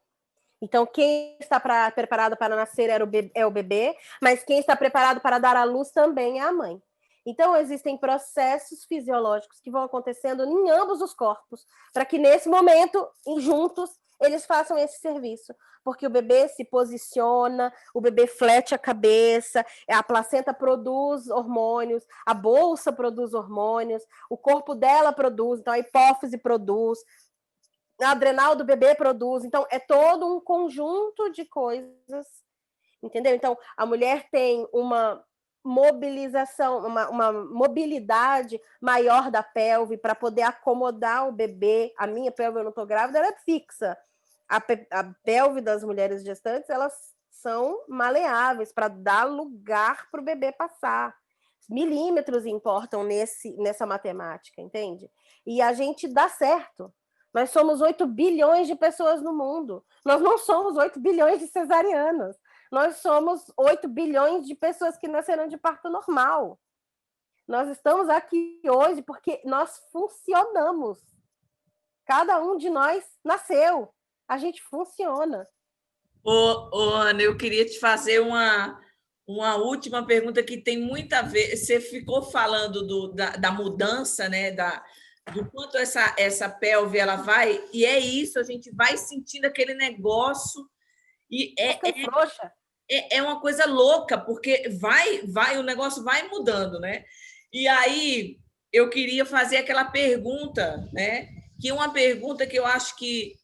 Então, quem está preparado para nascer é o bebê, mas quem está preparado para dar à luz também é a mãe. Então, existem processos fisiológicos que vão acontecendo em ambos os corpos, para que nesse momento, juntos, eles façam esse serviço. porque o bebê se posiciona, o bebê flete a cabeça, a placenta produz hormônios, a bolsa produz hormônios, o corpo dela produz, então a hipófise produz, a adrenal do bebê produz, então é todo um conjunto de coisas, entendeu? Então a mulher tem uma mobilização, uma mobilidade maior da pelve para poder acomodar o bebê. A minha pelve, eu não estou grávida, ela é fixa. A pelve das mulheres gestantes, elas são maleáveis para dar lugar para o bebê passar. Milímetros importam nessa matemática, entende? E a gente dá certo. Nós somos 8 bilhões de pessoas no mundo. Nós não somos 8 bilhões de cesarianas. Nós somos 8 bilhões de pessoas que nasceram de parto normal. Nós estamos aqui hoje porque nós funcionamos. Cada um de nós nasceu. A gente funciona. Ana, eu queria te fazer uma última pergunta que tem muito a ver. Você ficou falando da mudança, né? Do quanto essa pelve ela vai, e é isso, a gente vai sentindo aquele negócio. E é uma coisa louca, porque o negócio vai mudando, né? E aí eu queria fazer aquela pergunta, né? Que é uma pergunta que eu acho que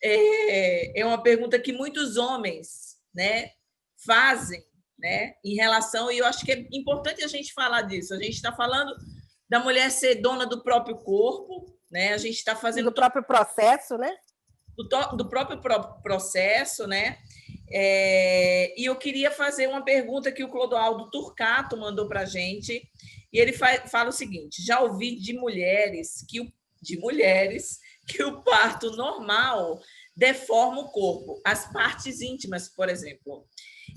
é uma pergunta que muitos homens, né, fazem, né, em relação, e eu acho que é importante a gente falar disso. A gente está falando da mulher ser dona do próprio corpo, né? A gente está fazendo do próprio processo, né? Do próprio processo, né? E eu queria fazer uma pergunta que o Clodoaldo Turcato mandou para a gente, e ele fala o seguinte: já ouvi de mulheres que o parto normal deforma o corpo, as partes íntimas, por exemplo,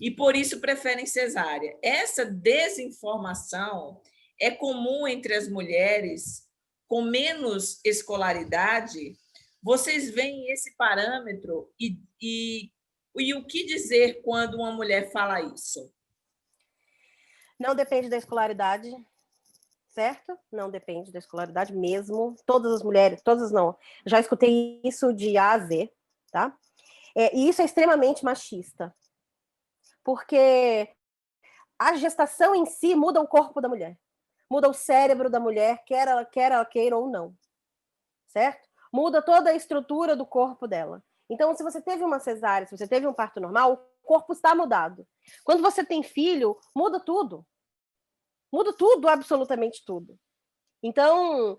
e por isso preferem cesárea. Essa desinformação é comum entre as mulheres com menos escolaridade. Vocês veem esse parâmetro e o que dizer quando uma mulher fala isso? Não depende da escolaridade, certo? Não depende da escolaridade mesmo. Todas as mulheres, todas não. Já escutei isso de A a Z, tá? E isso é extremamente machista. Porque a gestação em si muda o corpo da mulher. Muda o cérebro da mulher, quer ela queira ou não. Certo? Muda toda a estrutura do corpo dela. Então, se você teve uma cesárea, se você teve um parto normal, o corpo está mudado. Quando você tem filho, muda tudo. Muda tudo, absolutamente tudo. Então,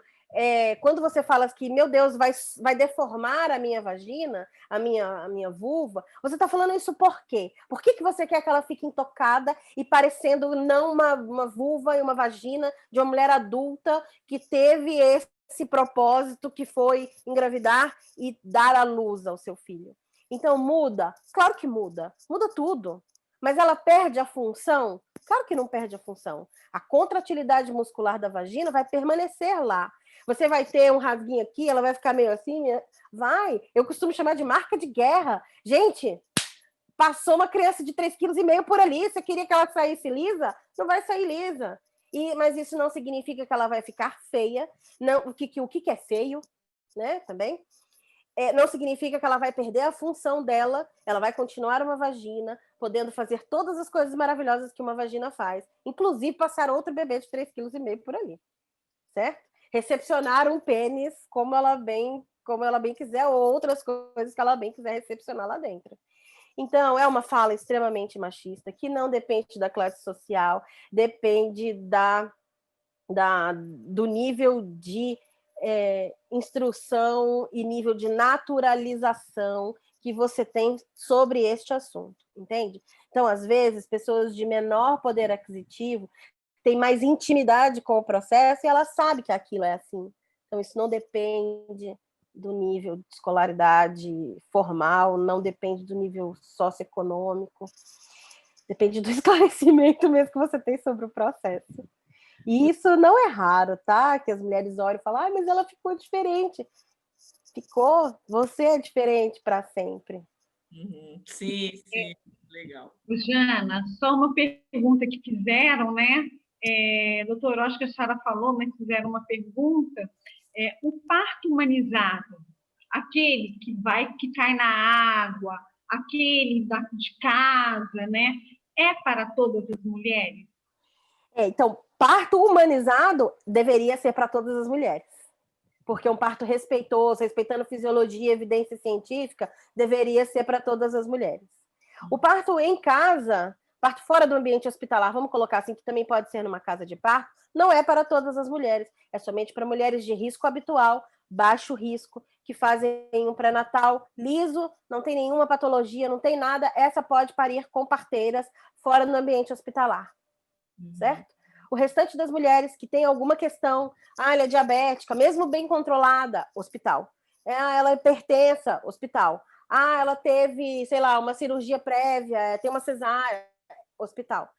quando você fala que, meu Deus, vai deformar a minha vagina, a minha vulva, você está falando isso por quê? Por que você quer que ela fique intocada e parecendo não uma vulva e uma vagina de uma mulher adulta que teve esse propósito que foi engravidar e dar à luz ao seu filho? Então, muda? Claro que muda. Muda tudo. Mas ela perde a função? Claro que não perde a função. A contratilidade muscular da vagina vai permanecer lá. Você vai ter um rasguinho aqui, ela vai ficar meio assim, vai. Eu costumo chamar de marca de guerra. Gente, passou uma criança de 3,5 kg por ali, você queria que ela saísse lisa? Não vai sair lisa. Mas isso não significa que ela vai ficar feia. Não, o que é feio, né? Também. Não significa que ela vai perder a função dela, ela vai continuar uma vagina, podendo fazer todas as coisas maravilhosas que uma vagina faz, inclusive passar outro bebê de 3,5 kg por ali, certo? Recepcionar um pênis como ela bem quiser, ou outras coisas que ela bem quiser recepcionar lá dentro. Então, é uma fala extremamente machista, que não depende da classe social, depende do nível de instrução e nível de naturalização que você tem sobre este assunto, entende? Então, às vezes, pessoas de menor poder aquisitivo têm mais intimidade com o processo e ela sabe que aquilo é assim. Então, isso não depende do nível de escolaridade formal, não depende do nível socioeconômico, depende do esclarecimento mesmo que você tem sobre o processo. E isso não é raro, tá? Que as mulheres olham e falam, mas ela ficou diferente. Ficou? Você é diferente para sempre. Sim, legal. Jana, só uma pergunta que fizeram, né? Doutor, eu acho que a senhora falou, mas fizeram uma pergunta. O parto humanizado, aquele que cai na água, aquele de casa, né? É para todas as mulheres? Então, parto humanizado deveria ser para todas as mulheres. Porque um parto respeitoso, respeitando fisiologia e evidência científica, deveria ser para todas as mulheres. O parto em casa, parto fora do ambiente hospitalar, vamos colocar assim, que também pode ser numa casa de parto, não é para todas as mulheres, é somente para mulheres de risco habitual, baixo risco, que fazem um pré-natal liso, não tem nenhuma patologia, não tem nada, essa pode parir com parteiras fora do ambiente hospitalar, certo? O restante das mulheres que tem alguma questão, ela é diabética, mesmo bem controlada, hospital. Ela é hipertensa, hospital. Ela teve, sei lá, uma cirurgia prévia, tem uma cesárea, hospital.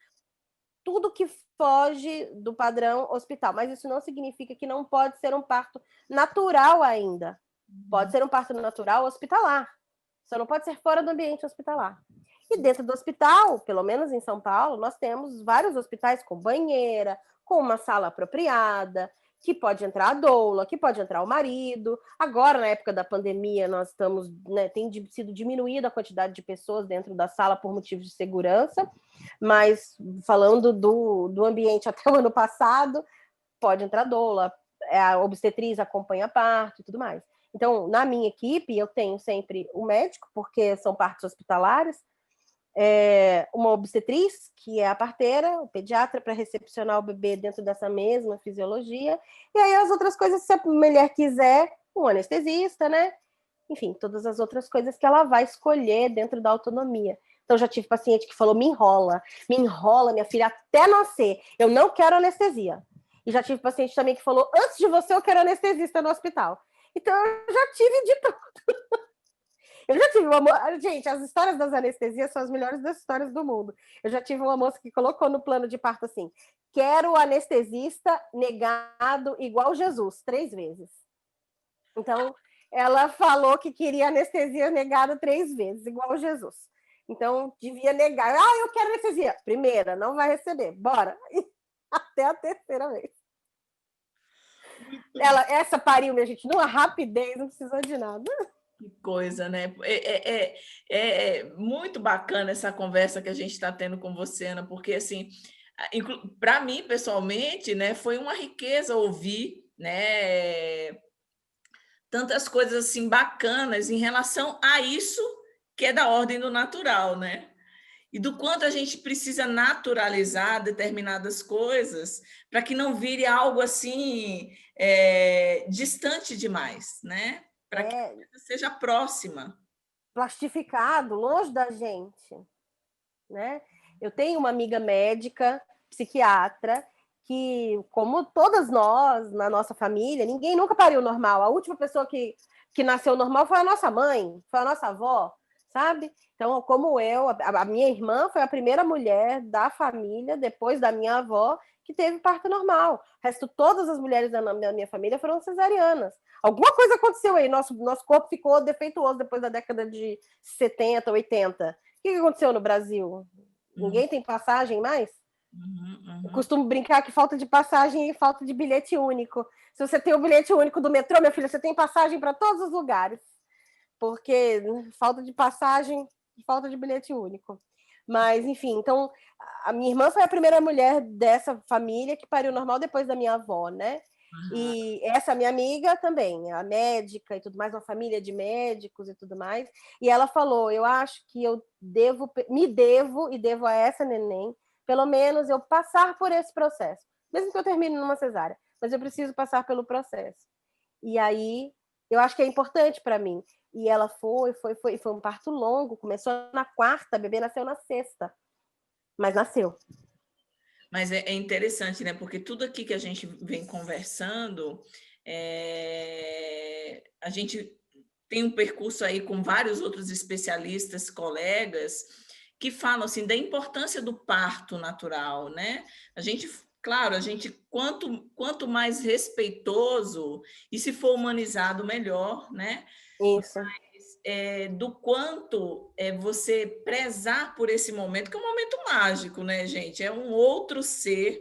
Tudo que foge do padrão, hospital. Mas isso não significa que não pode ser um parto natural ainda. Pode ser um parto natural hospitalar. Só não pode ser fora do ambiente hospitalar. E dentro do hospital, pelo menos em São Paulo, nós temos vários hospitais com banheira, com uma sala apropriada, que pode entrar a doula, que pode entrar o marido. Agora, na época da pandemia, nós estamos, né, tem sido diminuída a quantidade de pessoas dentro da sala por motivos de segurança, mas falando do ambiente até o ano passado, pode entrar a doula, a obstetriz acompanha parto e tudo mais. Então, na minha equipe, eu tenho sempre o médico, porque são partos hospitalares, uma obstetriz, que é a parteira, o pediatra para recepcionar o bebê dentro dessa mesma fisiologia, e aí as outras coisas, se a mulher quiser, um anestesista, né? Enfim, todas as outras coisas que ela vai escolher dentro da autonomia. Então, já tive paciente que falou, me enrola, minha filha, até nascer, eu não quero anestesia. E já tive paciente também que falou, antes de você, eu quero anestesista no hospital. Então, eu já tive de tudo. Eu já tive uma... Gente, as histórias das anestesias são as melhores das histórias do mundo. Eu já tive uma moça que colocou no plano de parto assim, quero anestesista negado igual Jesus, 3 vezes. Então, ela falou que queria anestesia negada 3 vezes, igual Jesus. Então, devia negar. Eu quero anestesia. Primeira, não vai receber. Bora. Até a 3ª vez. Essa pariu, minha gente, numa rapidez, não precisou de nada. Que coisa, né? É muito bacana essa conversa que a gente está tendo com você, Ana, porque, assim, para mim, pessoalmente, né, foi uma riqueza ouvir, né, tantas coisas assim bacanas em relação a isso que é da ordem do natural, né? E do quanto a gente precisa naturalizar determinadas coisas para que não vire algo assim distante demais, né? Para que a coisa seja próxima. Plastificado, longe da gente, né? Eu tenho uma amiga médica, psiquiatra, que, como todas nós, na nossa família, ninguém nunca pariu normal. A última pessoa que nasceu normal foi a nossa mãe, foi a nossa avó, sabe? Então, como eu, a minha irmã foi a primeira mulher da família, depois da minha avó, que teve parto normal. O resto, todas as mulheres da minha família foram cesarianas. Alguma coisa aconteceu aí, nosso corpo ficou defeituoso depois da década de 70, 80. O que aconteceu no Brasil? Ninguém tem passagem mais? Eu costumo brincar que falta de passagem e falta de bilhete único. Se você tem o bilhete único do metrô, minha filha, você tem passagem para todos os lugares. Porque falta de passagem e falta de bilhete único. Mas, enfim, então, a minha irmã foi a primeira mulher dessa família que pariu normal depois da minha avó, né? E essa minha amiga também, a médica e tudo mais, uma família de médicos e tudo mais. E ela falou, eu acho que eu me devo a essa neném, pelo menos eu passar por esse processo. Mesmo que eu termine numa cesárea, mas eu preciso passar pelo processo. E aí, eu acho que é importante para mim. E ela foi um parto longo, começou na 4ª, a bebê nasceu na 6ª, mas nasceu. Mas é interessante, né? Porque tudo aqui que a gente vem conversando, a gente tem um percurso aí com vários outros especialistas, colegas, que falam assim da importância do parto natural, né? Claro, quanto mais respeitoso e se for humanizado, melhor, né? Isso. Mas, do quanto você prezar por esse momento, que é um momento mágico, né, gente? É um outro ser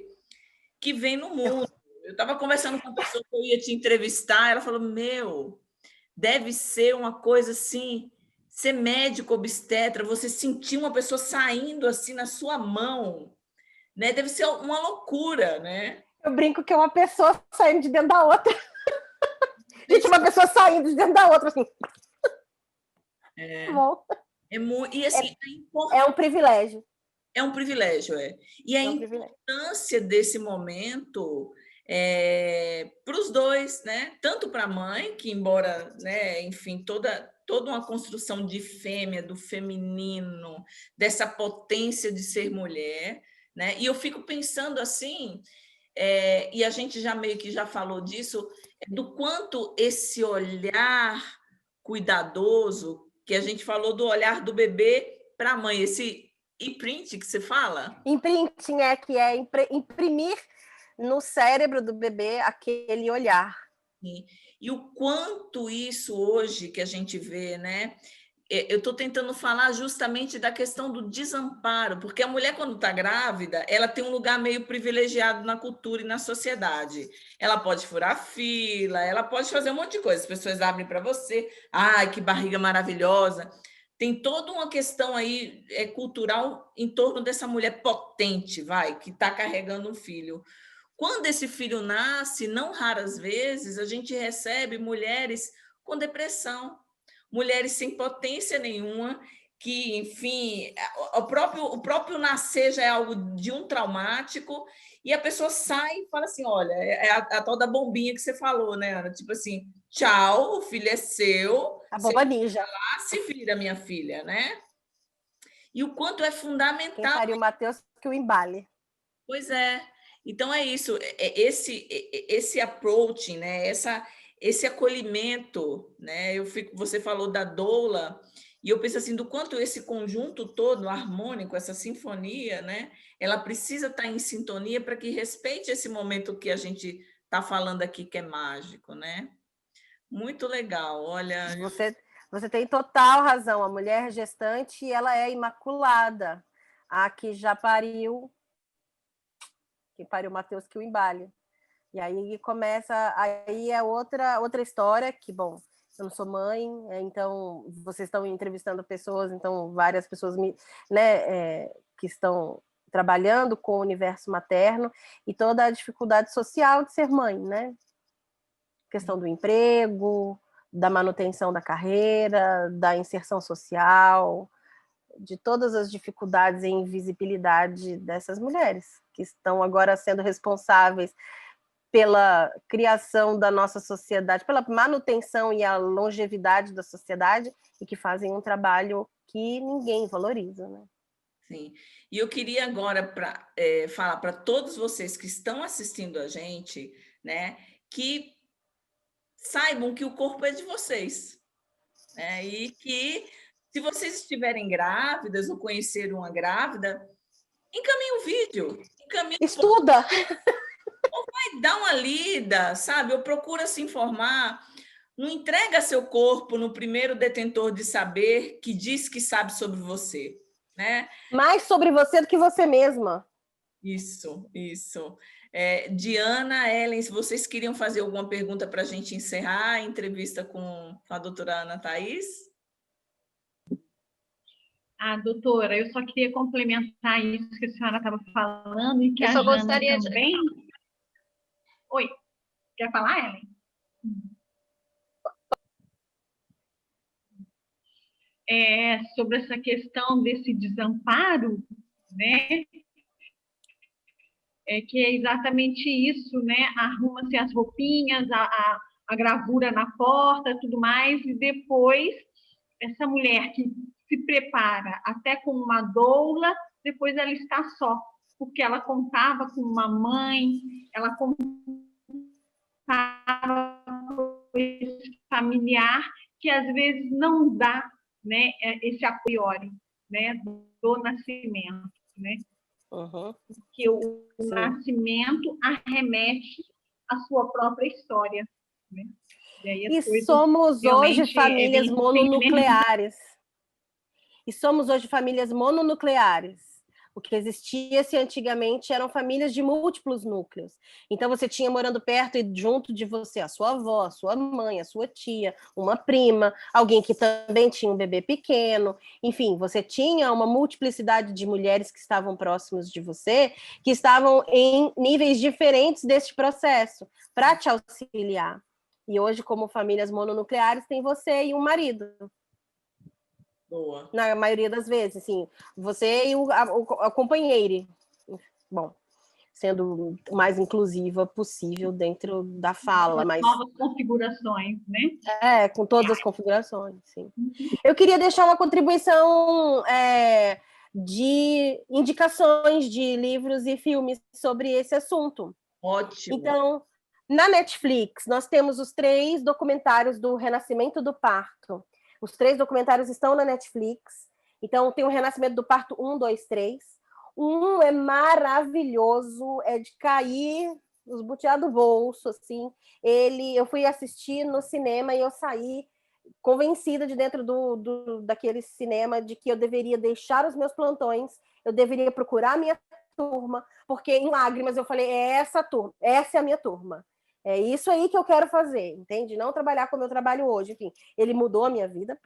que vem no mundo. Eu estava conversando com uma pessoa que eu ia te entrevistar, ela falou, deve ser uma coisa assim ser médico obstetra, você sentir uma pessoa saindo assim na sua mão, né? Deve ser uma loucura, né? Eu brinco que é uma pessoa saindo de dentro da outra. Gente, uma pessoa saindo de dentro da outra, assim. Bom. E assim, é um privilégio. É um privilégio, é. E a importância desse momento para os dois, né? Tanto para a mãe, que embora, né, enfim, toda uma construção de fêmea, do feminino, dessa potência de ser mulher, né? E eu fico pensando assim, e a gente já meio que já falou disso, do quanto esse olhar cuidadoso, que a gente falou do olhar do bebê para a mãe, esse imprint que você fala? Imprinting que é imprimir no cérebro do bebê aquele olhar. Sim. E o quanto isso hoje que a gente vê, né? Eu estou tentando falar justamente da questão do desamparo, porque a mulher, quando está grávida, ela tem um lugar meio privilegiado na cultura e na sociedade. Ela pode furar fila, ela pode fazer um monte de coisa. As pessoas abrem para você. Ai, que barriga maravilhosa. Tem toda uma questão aí cultural em torno dessa mulher potente, que está carregando um filho. Quando esse filho nasce, não raras vezes, a gente recebe mulheres com depressão, mulheres sem potência nenhuma, que, enfim, o próprio nascer já é algo de um traumático, e a pessoa sai e fala assim, olha, é a tal da bombinha que você falou, né, Ana? Tipo assim, tchau, o filho é seu. A bomba ninja. Lá se vira, minha filha, né? E o quanto é fundamental... Quem pariu o Matheus que o embale. Pois é. Então, é isso. Esse approach, né? Esse acolhimento, né? Você falou da doula, e eu penso assim, do quanto esse conjunto todo, harmônico, essa sinfonia, né? Ela precisa estar em sintonia para que respeite esse momento que a gente está falando aqui, que é mágico, né? Muito legal, olha... Você tem total razão. A mulher gestante, ela é imaculada. A que já pariu... que pariu o Matheus que o embale. E aí começa... Aí é outra história que, bom, eu não sou mãe, então vocês estão entrevistando pessoas, então várias pessoas que estão trabalhando com o universo materno e toda a dificuldade social de ser mãe, né? Questão do emprego, da manutenção da carreira, da inserção social, de todas as dificuldades e invisibilidade dessas mulheres que estão agora sendo responsáveis pela criação da nossa sociedade, pela manutenção e a longevidade da sociedade, e que fazem um trabalho que ninguém valoriza, né? Sim. E eu queria agora falar para todos vocês que estão assistindo a gente, né, que saibam que o corpo é de vocês, né, e que se vocês estiverem grávidas ou conhecer uma grávida, encaminhe o vídeo, estuda, ou vai dar uma lida, sabe? Ou procura se informar. Não entrega seu corpo no primeiro detentor de saber que diz que sabe sobre você, né? Mais sobre você do que você mesma. Isso. Diana, Ellen, se vocês queriam fazer alguma pergunta para a gente encerrar a entrevista com a doutora Ana Thaís? Doutora, eu só queria complementar isso que a senhora estava falando e que a Jana gostaria também... Oi, quer falar, Ellen? Sobre essa questão desse desamparo, né? Que é exatamente isso, né? Arruma-se as roupinhas, a gravura na porta, tudo mais, e depois essa mulher que se prepara até com uma doula, depois ela está só, porque ela contava com uma mãe, ela contava com esse familiar que às vezes não dá, né, esse a priori, né, do nascimento, né? Uhum. Porque o nascimento arremete à sua própria história, né? E somos hoje famílias mononucleares. O que existia-se antigamente eram famílias de múltiplos núcleos. Então, você tinha morando perto e junto de você a sua avó, a sua mãe, a sua tia, uma prima, alguém que também tinha um bebê pequeno. Enfim, você tinha uma multiplicidade de mulheres que estavam próximas de você, que estavam em níveis diferentes deste processo, para te auxiliar. E hoje, como famílias mononucleares, tem você e um marido. Boa. Na maioria das vezes, assim, você e a companheiro, bom, sendo o mais inclusiva possível dentro da fala, mas novas configurações, né? com todas as configurações, sim. Eu queria deixar uma contribuição de indicações de livros e filmes sobre esse assunto. Ótimo. Então, na Netflix, nós temos os 3 documentários do Renascimento do Parto. Os 3 documentários estão na Netflix. Então, tem o Renascimento do Parto 1, 2, 3. Um é maravilhoso, é de cair os butiá do bolso, assim. Eu fui assistir no cinema e eu saí convencida de dentro daquele cinema de que eu deveria deixar os meus plantões, eu deveria procurar a minha turma, porque em lágrimas eu falei, essa é a minha turma. É isso aí que eu quero fazer, entende? Não trabalhar como eu trabalho hoje. Enfim, ele mudou a minha vida.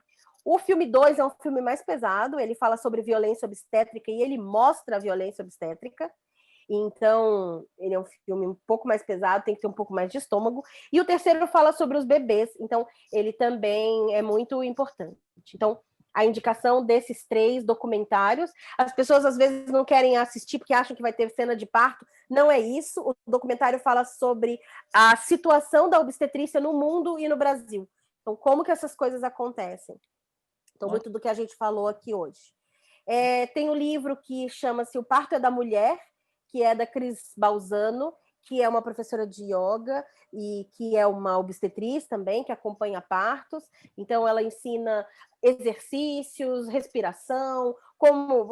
O filme 2 é um filme mais pesado, ele fala sobre violência obstétrica e ele mostra a violência obstétrica. Então, ele é um filme um pouco mais pesado, tem que ter um pouco mais de estômago. E o terceiro fala sobre os bebês, então ele também é muito importante. Então, a indicação desses 3 documentários. As pessoas às vezes não querem assistir porque acham que vai ter cena de parto. Não é isso. O documentário fala sobre a situação da obstetrícia no mundo e no Brasil. Então, como que essas coisas acontecem? Então, muito do que a gente falou aqui hoje. Tem um livro que chama-se O Parto é da Mulher, que é da Cris Balzano, que é uma professora de yoga e que é uma obstetriz também, que acompanha partos. Então, ela ensina exercícios, respiração,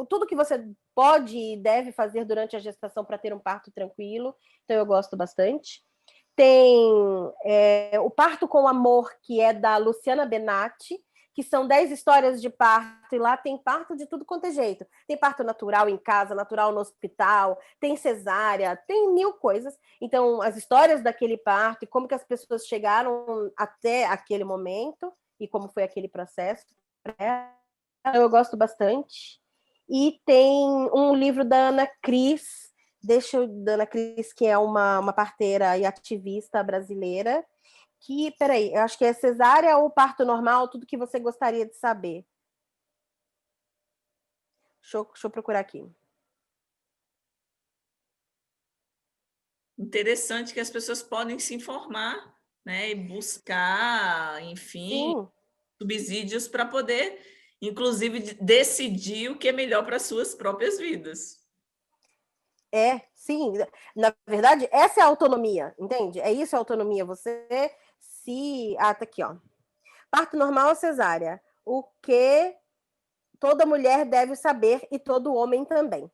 tudo que você pode e deve fazer durante a gestação para ter um parto tranquilo. Então, eu gosto bastante. Tem O Parto com Amor, que é da Luciana Benatti, que são 10 histórias de parto, e lá tem parto de tudo quanto é jeito. Tem parto natural em casa, natural no hospital, tem cesárea, tem 1000 coisas. Então, as histórias daquele parto e como que as pessoas chegaram até aquele momento e como foi aquele processo. Eu gosto bastante. E tem um livro da Ana Cris, da Ana Cris, que é uma parteira e ativista brasileira, que, peraí, eu acho que é cesárea ou parto normal, tudo que você gostaria de saber. Deixa eu procurar aqui. Interessante que as pessoas podem se informar, né, e buscar, enfim, sim, subsídios para poder, inclusive, decidir o que é melhor para as suas próprias vidas. Sim. Na verdade, essa é a autonomia, entende? É isso a autonomia. Você tá aqui, ó. Parto normal ou cesárea? O que toda mulher deve saber e todo homem também.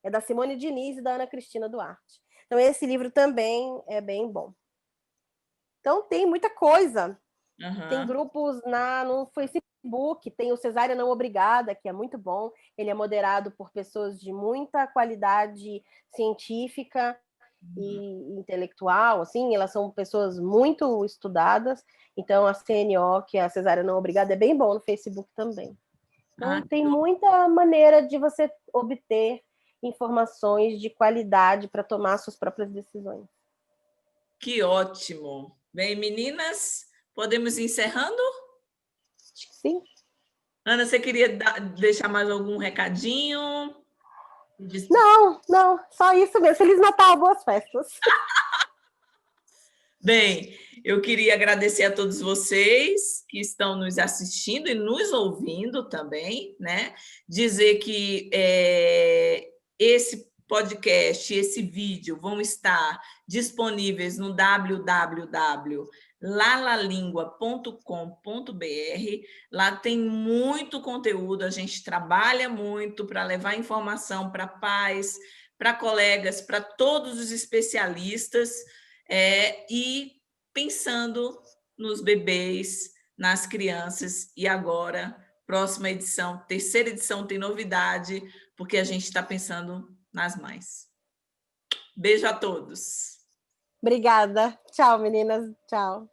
É da Simone Diniz e da Ana Cristina Duarte. Então, esse livro também é bem bom. Então, tem muita coisa. Uhum. Tem grupos no Facebook, tem o Cesárea Não Obrigada, que é muito bom. Ele é moderado por pessoas de muita qualidade científica e intelectual, assim, elas são pessoas muito estudadas. Então, a CNO, que é a Cesárea Não Obrigada, é bem bom no Facebook também. Então, tem muita maneira de você obter informações de qualidade para tomar suas próprias decisões. Que ótimo! Bem, meninas, podemos ir encerrando? Acho que sim. Ana, você queria deixar mais algum recadinho? Não, só isso mesmo. Feliz Natal, boas festas. Bem, eu queria agradecer a todos vocês que estão nos assistindo e nos ouvindo também, né? Dizer que esse podcast, esse vídeo vão estar disponíveis no www.lalalingua.com.br. Lá tem muito conteúdo, a gente trabalha muito para levar informação para pais, para colegas, para todos os especialistas, e pensando nos bebês, nas crianças. E agora, próxima edição, terceira edição, tem novidade, porque a gente está pensando nas mães. Beijo a todos. Obrigada. Tchau, meninas. Tchau.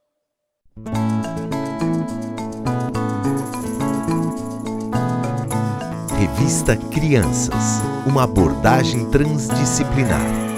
Revista Crianças, uma abordagem transdisciplinar.